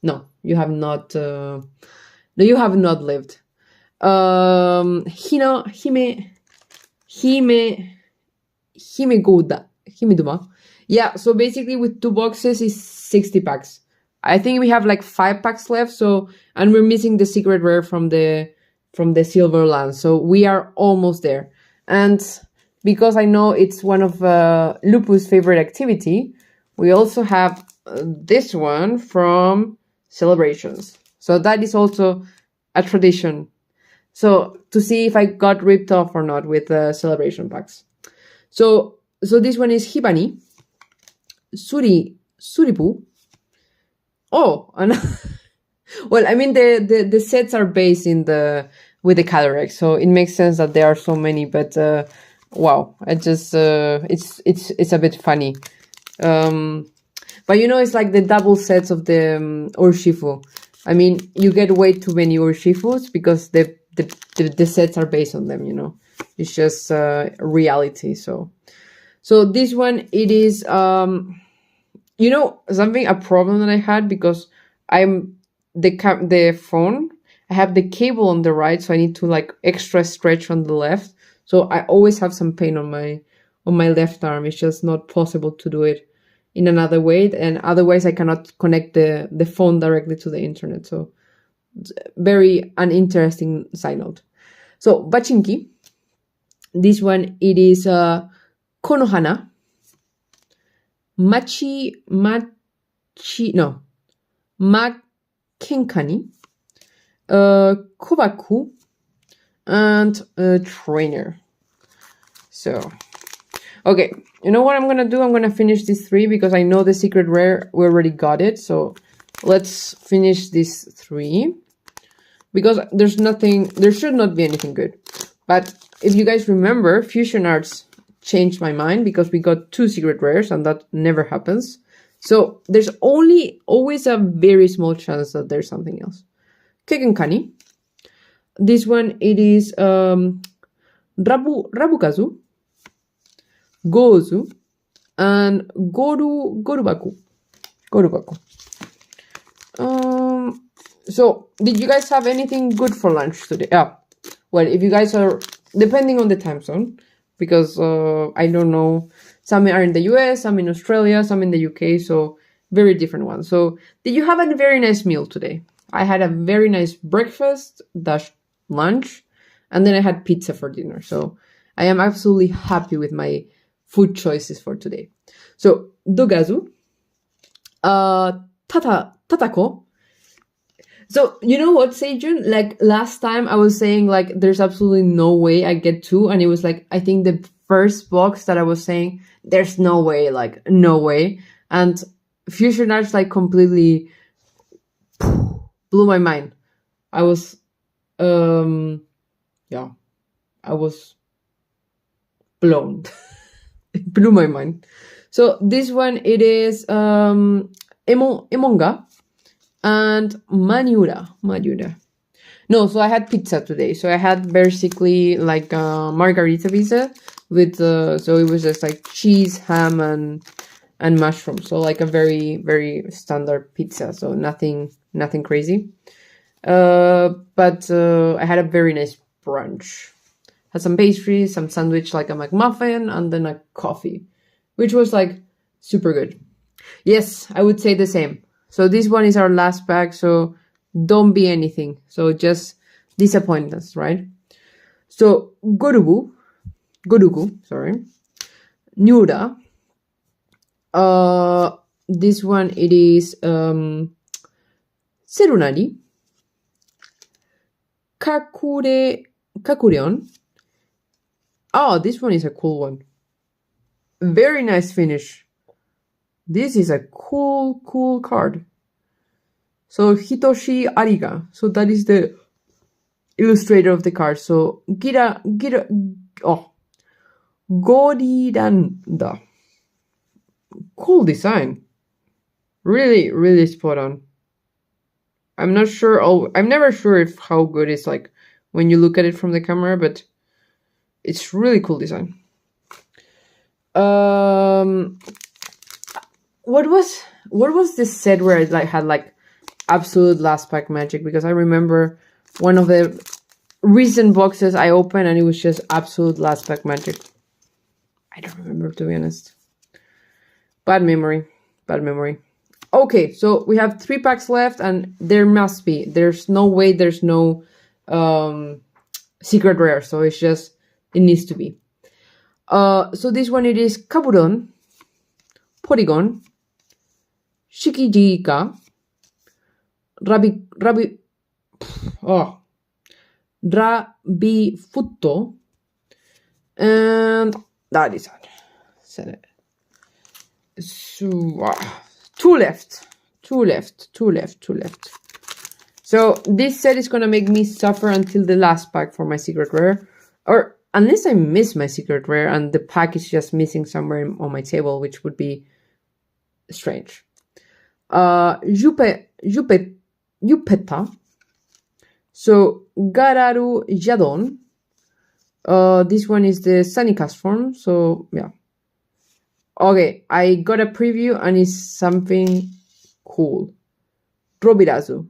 no, you have not lived. Himeduma. Yeah, so basically with 2 boxes is 60 packs. I think we have like 5 packs left, and we're missing the secret rare from the Silver Lance. So we are almost there. And because I know it's one of Lupus' favorite activity, we also have this one from Celebrations. So that is also a tradition. So to see if I got ripped off or not with the celebration packs. So this one is Hibani, Suripu. Oh, and well, I mean the sets are based with the Calyrex, so it makes sense that there are so many. But wow, I just it's a bit funny. But it's like the double sets of the Urshifu. I mean, you get way too many Urshifus because the sets are based on them. It's just reality. So this one, it is a problem that I had, because I'm the phone, I have the cable on the right, so I need to like extra stretch on the left. So I always have some pain on my left arm. It's just not possible to do it in another way, and otherwise I cannot connect the phone directly to the internet. So very uninteresting side note. So Bachinki, this one, it is Konohana, Makenkani, Kobaku, and Trainer. So, okay, you know what I'm gonna do? I'm gonna finish these 3 because I know the secret rare, we already got it. So let's finish these 3 because there should not be anything good. But if you guys remember, Fusion Arts changed my mind because we got 2 secret rares, and that never happens. So there's always a very small chance that there's something else. Kekenkani. This one, it is Rabukazu, Gozu, and Gorubaku. So did you guys have anything good for lunch today? Yeah. Well, if you guys are, depending on the time zone, because I don't know, some are in the US, some in Australia, some in the UK, so very different ones. So did you have a very nice meal today? I had a very nice breakfast / lunch, and then I had pizza for dinner. So I am absolutely happy with my food choices for today. So Dogazu, Tatako. So you know what, Seijun? Like last time I was saying like there's absolutely no way I get 2, and it was like I think the first box that I was saying there's no way, like no way. And Fusion Arts like completely blew my mind. I was I was blown. It blew my mind. So this one, it is Emonga and Maniura. No, so I had pizza today. So I had basically like a margarita pizza with so it was just like cheese, ham, and mushroom. So like a very, very standard pizza. So nothing crazy. But I had a very nice brunch. had some pastries, some sandwich like a McMuffin, and then a coffee, which was like super good. Yes, I would say the same. So this one is our last pack, so don't be anything. So just disappoint us, right? So Goruku, sorry. Nyura. This one it is Serunari. Kakureon. Oh, this one is a cool one. Very nice finish. This is a cool card. So Hitoshi Ariga. So that is the illustrator of the card. So Goriranda. Cool design. Really, really spot on. I'm not sure. I'm never sure if how good it's like when you look at it from the camera, but it's really cool design. What was this set where it like had like absolute last pack magic? Because I remember one of the recent boxes I opened and it was just absolute last pack magic. I don't remember, to be honest. Bad memory. Okay, so we have 3 packs left and there must be. There's no way there's no secret rare. So it's just, it needs to be. So this one it is Kaburon, Porygon, Shikijika, Rabifutto, and that is it. So, 2 left. So this set is gonna make me suffer until the last pack for my secret rare, or unless I miss my secret rare and the pack is just missing somewhere on my table, which would be strange. Yupeta. So Gararu Jadon. This one is the Sunicast form. So yeah. Okay, I got a preview and it's something cool. Robirazu.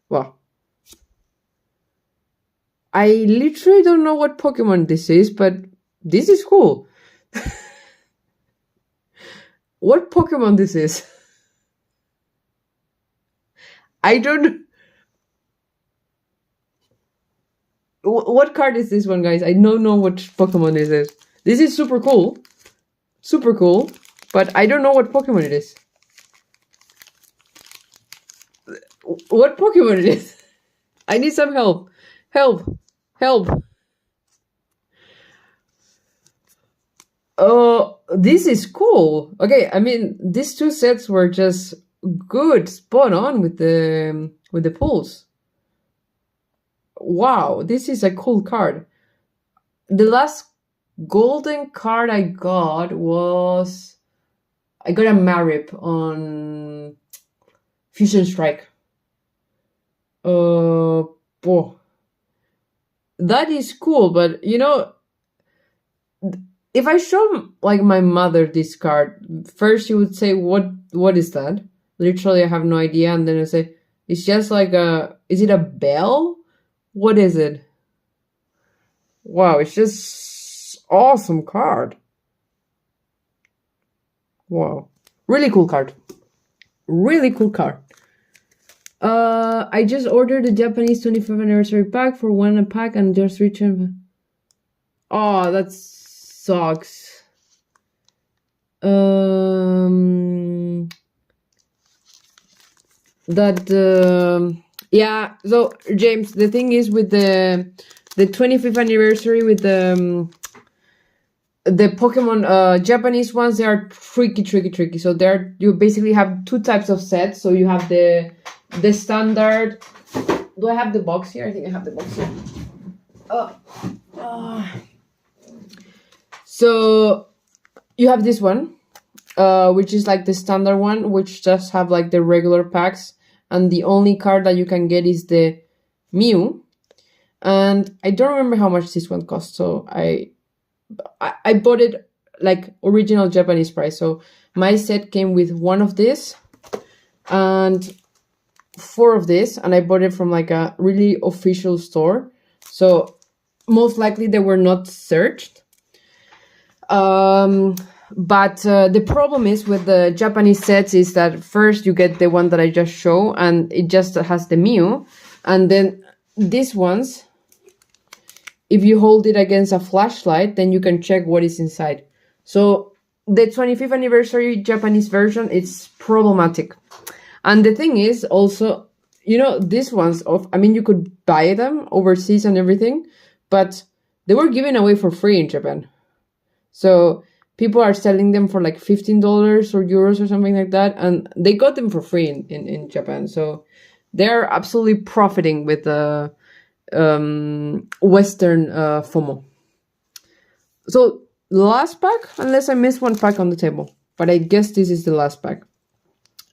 Wow. I literally don't know what Pokemon this is, but this is cool. What Pokemon this is? I don't... What card is this one, guys? I don't know what Pokemon this is. This is super cool. Super cool. But I don't know what Pokemon it is. What Pokemon it is? I need some help. Help. This is cool. Okay, I mean, these 2 sets were just good, spot on with the pulls. Wow, this is a cool card. The last golden card I got was... I got a Marip on Fusion Strike. That is cool, but you know, if I show like my mother this card, first she would say, what is that? Literally, I have no idea. And then I say, it's just like is it a bell? What is it? Wow, it's just awesome card. Wow. Really cool card. I just ordered the Japanese 25th anniversary pack for 1 a pack and just returned. Oh, that sucks. Yeah, so James, the thing is with the 25th anniversary with the Pokemon Japanese ones, they are tricky. So you basically have 2 types of sets. So you have the standard. Do I have the box here? I think I have the box here. So you have this one, which is like the standard one, which just have like the regular packs, and the only card that you can get is the Mew. And I don't remember how much this one cost, so I bought it like original Japanese price. So my set came with 1 of this and 4 of this, and I bought it from like a really official store. So most likely they were not searched. But the problem is with the Japanese sets is that first you get the one that I just show, and it just has the Mew, and then these ones, if you hold it against a flashlight, then you can check what is inside. So the 25th anniversary Japanese version, it's problematic. And the thing is also, you know, these ones, you could buy them overseas and everything, but they were given away for free in Japan. So people are selling them for like $15 or euros or something like that, and they got them for free in Japan. So they're absolutely profiting with the Western FOMO. So last pack, unless I missed one pack on the table, but I guess this is the last pack.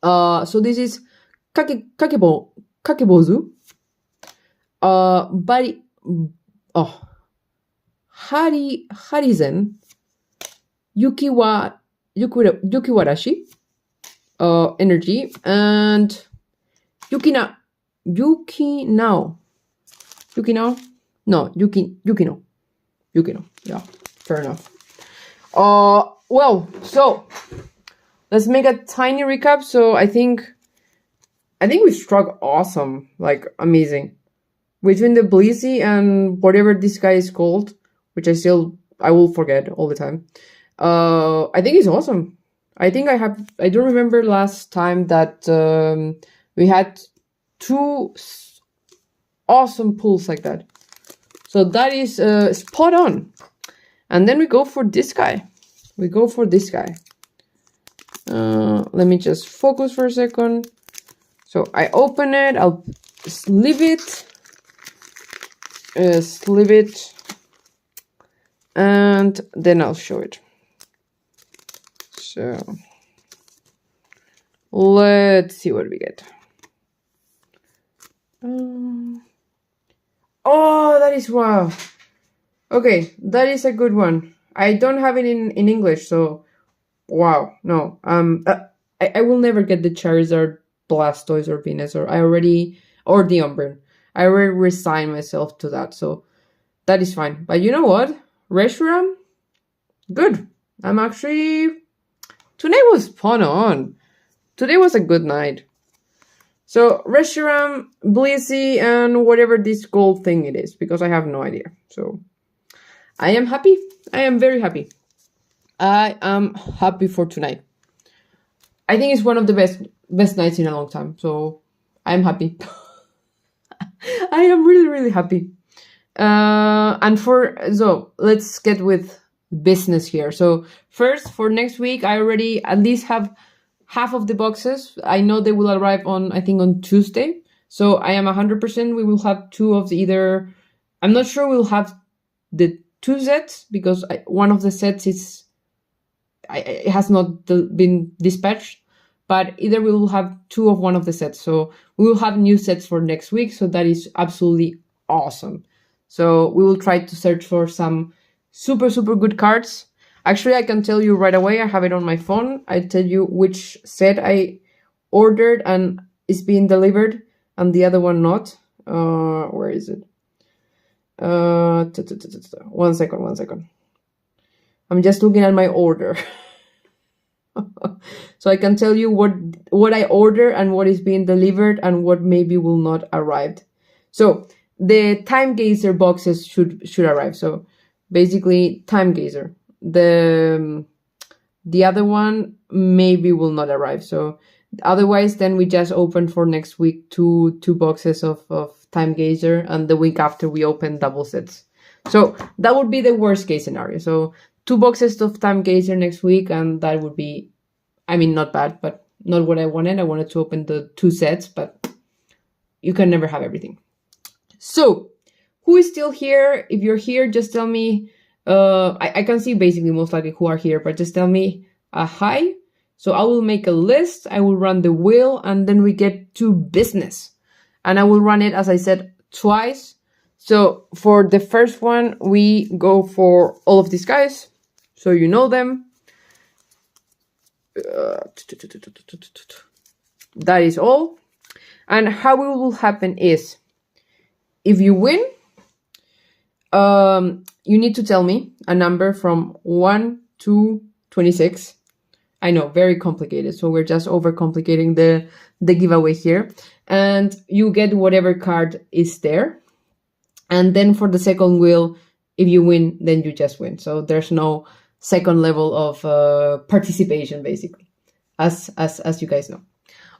So this is Kakebozu. Harizen. Yukiwarashi. Energy. And Yukinao. No, Yukino. Yeah, fair enough. Well, so let's make a tiny recap. So I think we struck awesome, like amazing. Between the Blissey and whatever this guy is called, which I will forget all the time. I think it's awesome. I don't remember last time that we had two awesome pulls like that. So that is spot on. And then we go for this guy. Let me just focus for a second. So I open it, I'll sleeve it, and then I'll show it. So let's see what we get. Oh, that is wow. Okay, that is a good one. I don't have it in English, so wow. No, I will never get the Charizard, Blastoise, or Venusaur. Or the Umbreon. I already resigned myself to that, so that is fine. But you know what? Reshiram? Good. Today was spot on. Today was a good night. So Reshiram, Blissey, and whatever this gold thing it is, because I have no idea. So I am happy. I am very happy. I am happy for tonight. I think it's one of the best nights in a long time. So I'm happy. I am really, really happy. So let's get with business here. So first, for next week, I already at least have half of the boxes. I know they will arrive on Tuesday. So I am 100%. We will have two of either. I'm not sure we'll have the two sets because one of the sets it has not been dispatched. But either we will have two of one of the sets. So we will have new sets for next week. So that is absolutely awesome. So we will try to search for some super, super good cards. Actually, I can tell you right away. I have it on my phone. I tell you which set I ordered and is being delivered and the other one not. Where is it? 1 second. I'm just looking at my order. So I can tell you what I order and what is being delivered and what maybe will not arrive. So the Time Gazer boxes should arrive. So basically Time Gazer. The other one maybe will not arrive. So otherwise then we just open for next week two boxes of Time Gazer, and the week after we open double sets. So that would be the worst case scenario. So 2 boxes of Time Gazer next week, and that would be, not bad, but not what I wanted. I wanted to open the 2 sets, but you can never have everything. So, who is still here? If you're here, just tell me. I can see basically most likely who are here, but just tell me hi. So I will make a list. I will run the wheel, and then we get to business. And I will run it, as I said, twice. So for the first one, we go for all of these guys. So you know them. That is all. And how it will happen is, if you win, You need to tell me a number from 1 to 26. I know, very complicated. So we're just overcomplicating the giveaway here. And you get whatever card is there. And then for the second wheel, if you win, then you just win. So there's no second level of participation, basically, as you guys know.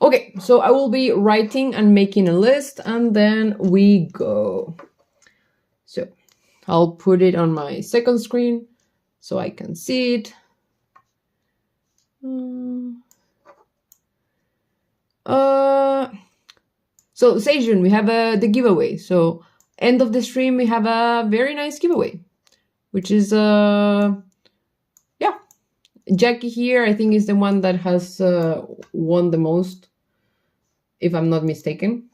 Okay, so I will be writing and making a list, and then we go. So I'll put it on my second screen so I can see it. So Sejun, we have the giveaway. So end of the stream, we have a very nice giveaway, which is Jackie here, I think, is the one that has won the most, if I'm not mistaken.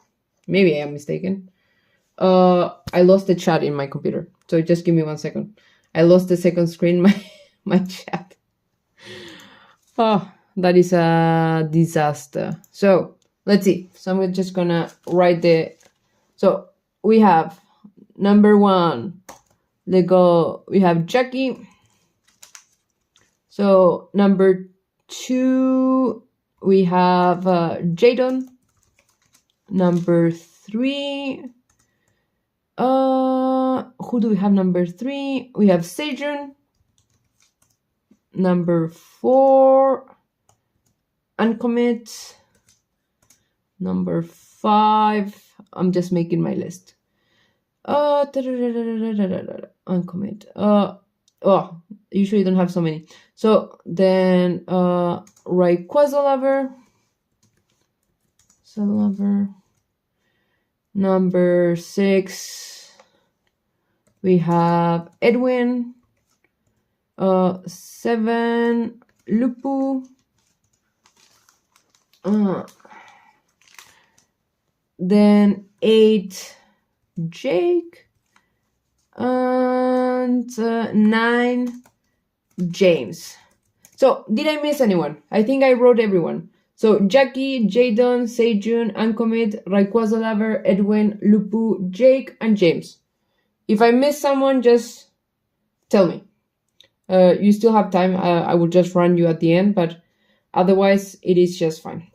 Maybe I am mistaken. I lost the chat in my computer, so just give me 1 second. I lost the second screen, my chat. Oh, that is a disaster. So let's see. So I'm just gonna write so we have number 1. We have Jackie. So number 2, we have Jadon. Number 3, who do we have number 3? We have Sejun. Number 4, Uncommit. Number 5, I'm just making my list. Uncommit. Usually don't have so many. So then Rayquaza Lover. Number 6, we have Edwin. 7, Lupu. Then 8, Jake. And 9, James. So did I miss anyone? I think I wrote everyone. So Jackie, Jadon, Sejun, Uncommit, Rayquaza Lover, Edwin, Lupu, Jake, and James. If I miss someone, just tell me. You still have time. I will just run you at the end, but otherwise it is just fine.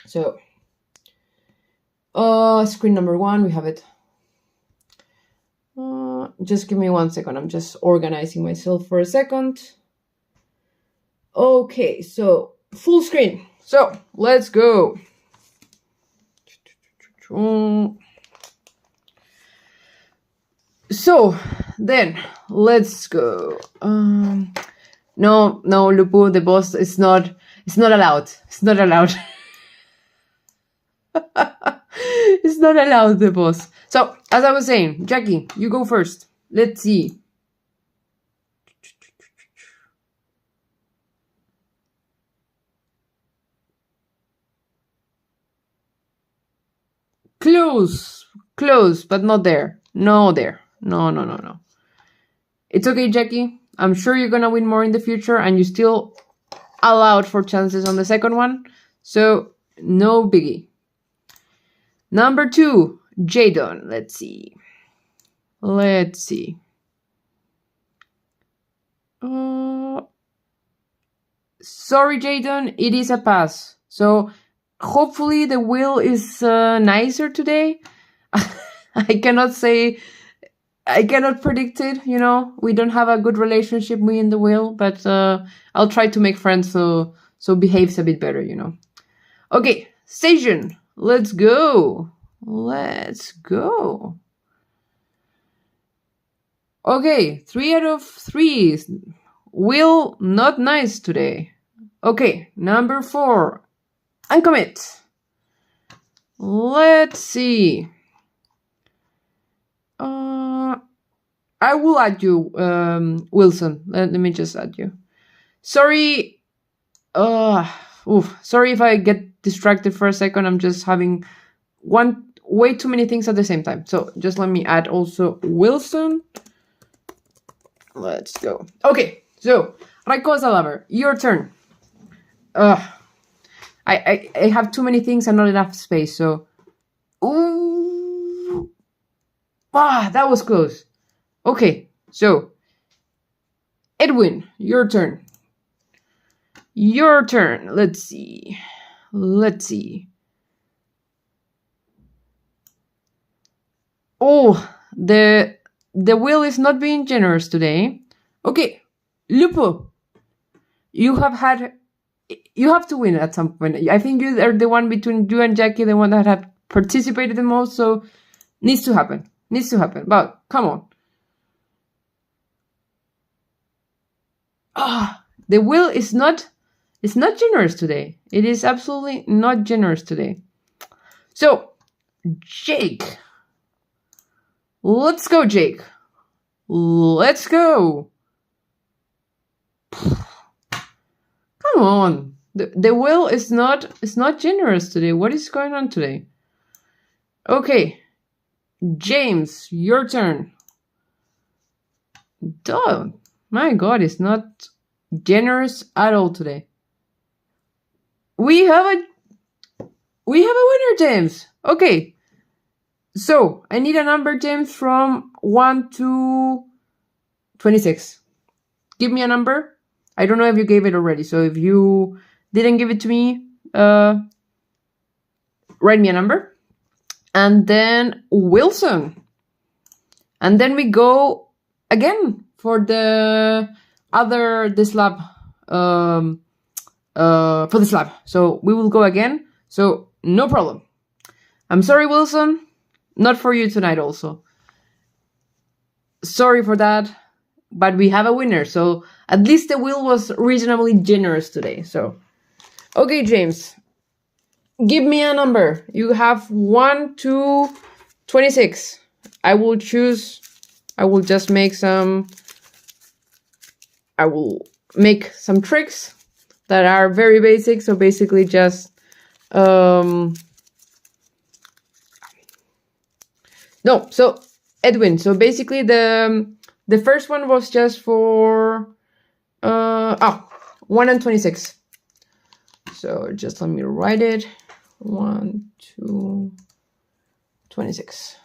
So screen number 1, we have it. Just give me 1 second. I'm just organizing myself for a second. Okay, so full screen. So let's go. So then let's go. No, Lupu, the boss, it's not allowed. It's not allowed. It's not allowed, the boss. So as I was saying, Jackie, you go first. Let's see. Close, but not there. No, there. No. It's okay, Jackie. I'm sure you're gonna win more in the future, and you still allowed for chances on the second one. So no biggie. Number 2, Jadon. Let's see. Sorry, Jadon. It is a pass. So hopefully the wheel is nicer today. I cannot predict it, we don't have a good relationship, me and the wheel, but I'll try to make friends so behaves a bit better, Okay, Sejun, let's go. Okay, 3 out of 3. Wheel not nice today. Okay, number 4, Uncommit. Let's see. I will add you, Wilson. Let me just add you. Sorry. Sorry if I get distracted for a second. I'm just having way too many things at the same time. So just let me add also Wilson. Let's go. Okay, so Rayquaza Lover, your turn. I have too many things and not enough space, so... Ooh. That was close. Okay, so Edwin, your turn. Your turn. Let's see. Oh, the wheel is not being generous today. Okay, Lupo, you have to win at some point. I think you are the one between you and Jackie, the one that have participated the most, so needs to happen. But come on. The wheel is not generous today. It is absolutely not generous today. So, Jake. Let's go, Jake. Let's go. Come on. The wheel is not generous today. What is going on today? Okay. James, your turn. Duh. My God, it's not generous at all today. We have a winner, James. Okay. So, I need a number, James, from 1 to 26. Give me a number. I don't know if you gave it already. So, if you didn't give it to me, write me a number. And then Wilson. And then we go again for the slab. For the slab. So, we will go again. So, no problem. I'm sorry, Wilson. Not for you tonight also. Sorry for that. But we have a winner. So at least the wheel was reasonably generous today. So, okay, James. Give me a number. You have 1 to 26. I will make some tricks that are very basic. So basically just no, so Edwin. So basically the first one was just for 1 and 26. So just let me write it. 1, 2, 26.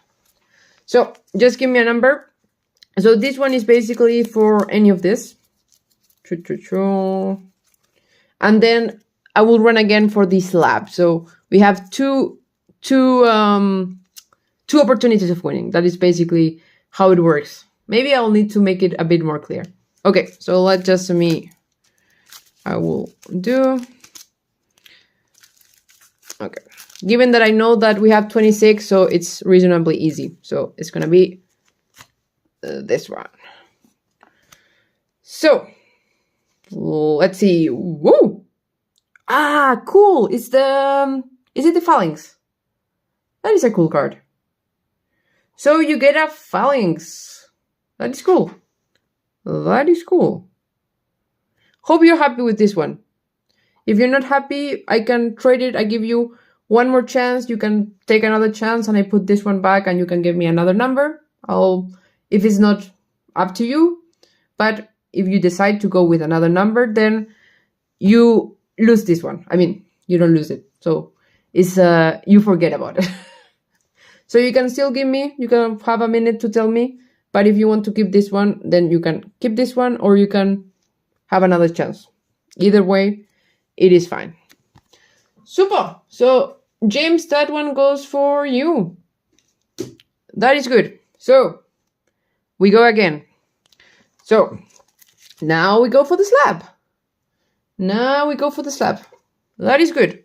So just give me a number. So this one is basically for any of this. And then I will run again for this slab. So we have two opportunities of winning. That is basically how it works. Maybe I'll need to make it a bit more clear. Okay, so let's just I will do. Okay. Given that I know that we have 26, so it's reasonably easy. So it's going to be this one. So let's see. Woo! Ah, cool. Is it the Phalanx? That is a cool card. So you get a Phalanx. That is cool. Hope you're happy with this one. If you're not happy, I can trade it. I give you one more chance. You can take another chance and I put this one back and you can give me another number. If it's not up to you, but if you decide to go with another number, then you lose this one. I mean, you don't lose it. So it's, you forget about it. So you can still give me, you can have a minute to tell me, but if you want to keep this one, then you can keep this one or you can have another chance. Either way, it is fine. Super. So James, that one goes for you. That is good. So we go again. So now we go for the slab. That is good.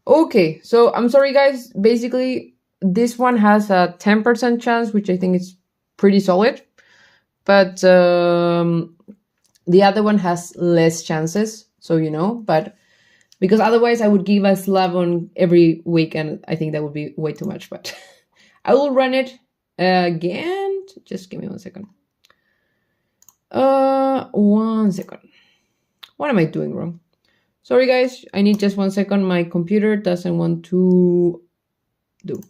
Okay, so I'm sorry guys. Basically, this one has a 10% chance, which I think is pretty solid. But the other one has less chances, so you know. But because otherwise I would give a slab on every week, and I think that would be way too much. But I will run it again. Just give me 1 second. 1 second. What am I doing wrong? Sorry guys, I need just 1 second. My computer doesn't want to do.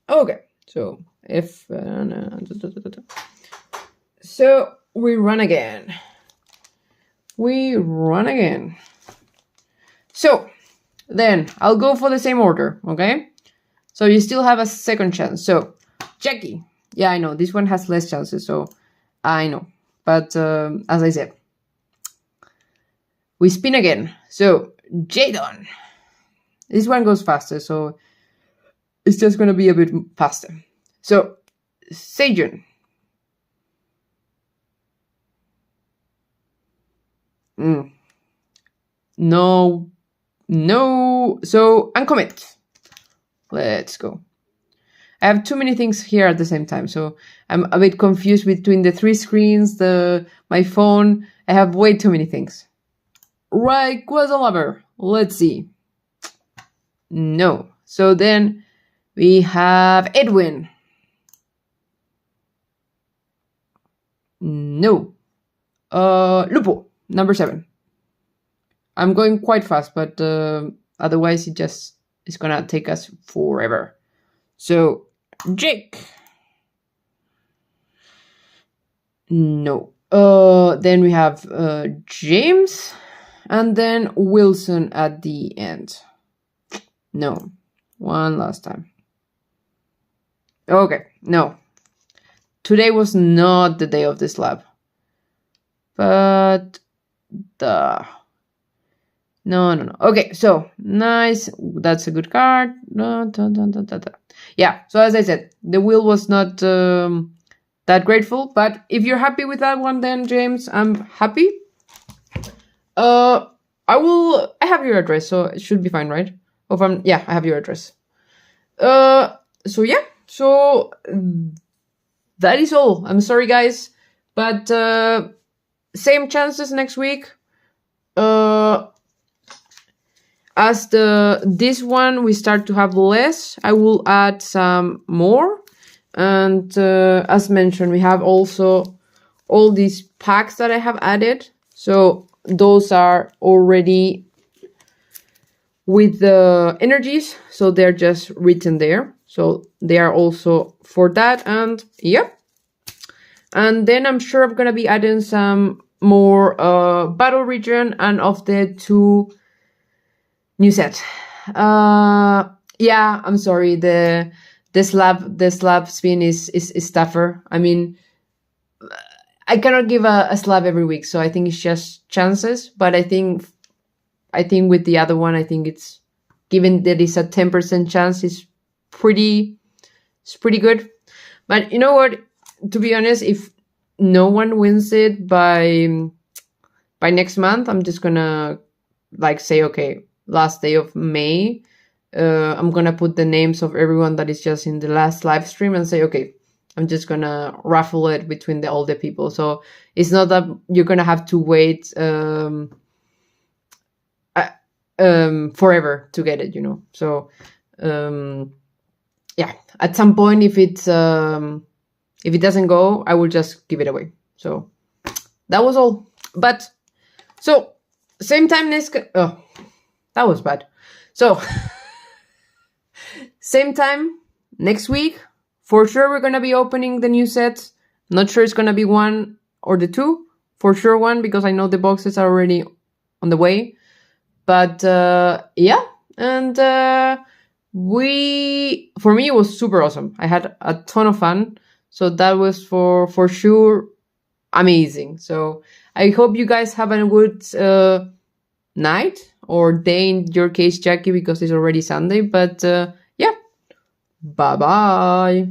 Okay, so if so we run again. So then I'll go for the same order, okay? So you still have a second chance. So Jackie, Yeah, I know. This one has less chances, so I know. But as I said, we spin again. So, Jadon. This one goes faster, so it's just going to be a bit faster. So, Sejun. No. So, Uncommit. Let's go. I have too many things here at the same time, so I'm a bit confused between the 3 screens, my phone. I have way too many things. Rayquaza lover. Let's see. No. So then we have Edwin. No. Lupo, number 7. I'm going quite fast, but otherwise it's gonna take us forever. So, Jake. No. Then we have James. And then Wilson at the end. No. One last time. Okay. No. Today was not the day of this lab. But No. Okay, so nice. That's a good card. Yeah, so as I said, the wheel was not that grateful. But if you're happy with that one, then James, I'm happy. I have your address, so it should be fine, right? I have your address. So that is all. I'm sorry, guys, but same chances next week. As this one we start to have less, I will add some more. And as mentioned, we have also all these packs that I have added. So those are already with the energies, so they're just written there. So they are also for that, and yep. And then I'm sure I'm gonna be adding some more battle region and of the 2 new set. Yeah, I'm sorry. The slab spin is tougher. I mean, I cannot give a slab every week, so I think it's just chances. But I think with the other one, I think it's, given that it's a 10% chance, it's pretty good. But you know what? To be honest, if no one wins it by next month, I'm just gonna say, okay, last day of May, I'm gonna put the names of everyone that is just in the last live stream and say, okay, I'm just gonna raffle it between all the people. So it's not that you're gonna have to wait forever to get it, So yeah, at some point, if it doesn't go, I will just give it away. So that was all. But so same time next. Oh, that was bad. So same time next week. For sure, we're going to be opening the new sets. Not sure it's going to be 1 or the 2. For sure 1, because I know the boxes are already on the way. But yeah. And for me, it was super awesome. I had a ton of fun. So that was for sure amazing. So I hope you guys have a good night or day in your case, Jackie, because it's already Sunday. But yeah. Bye-bye.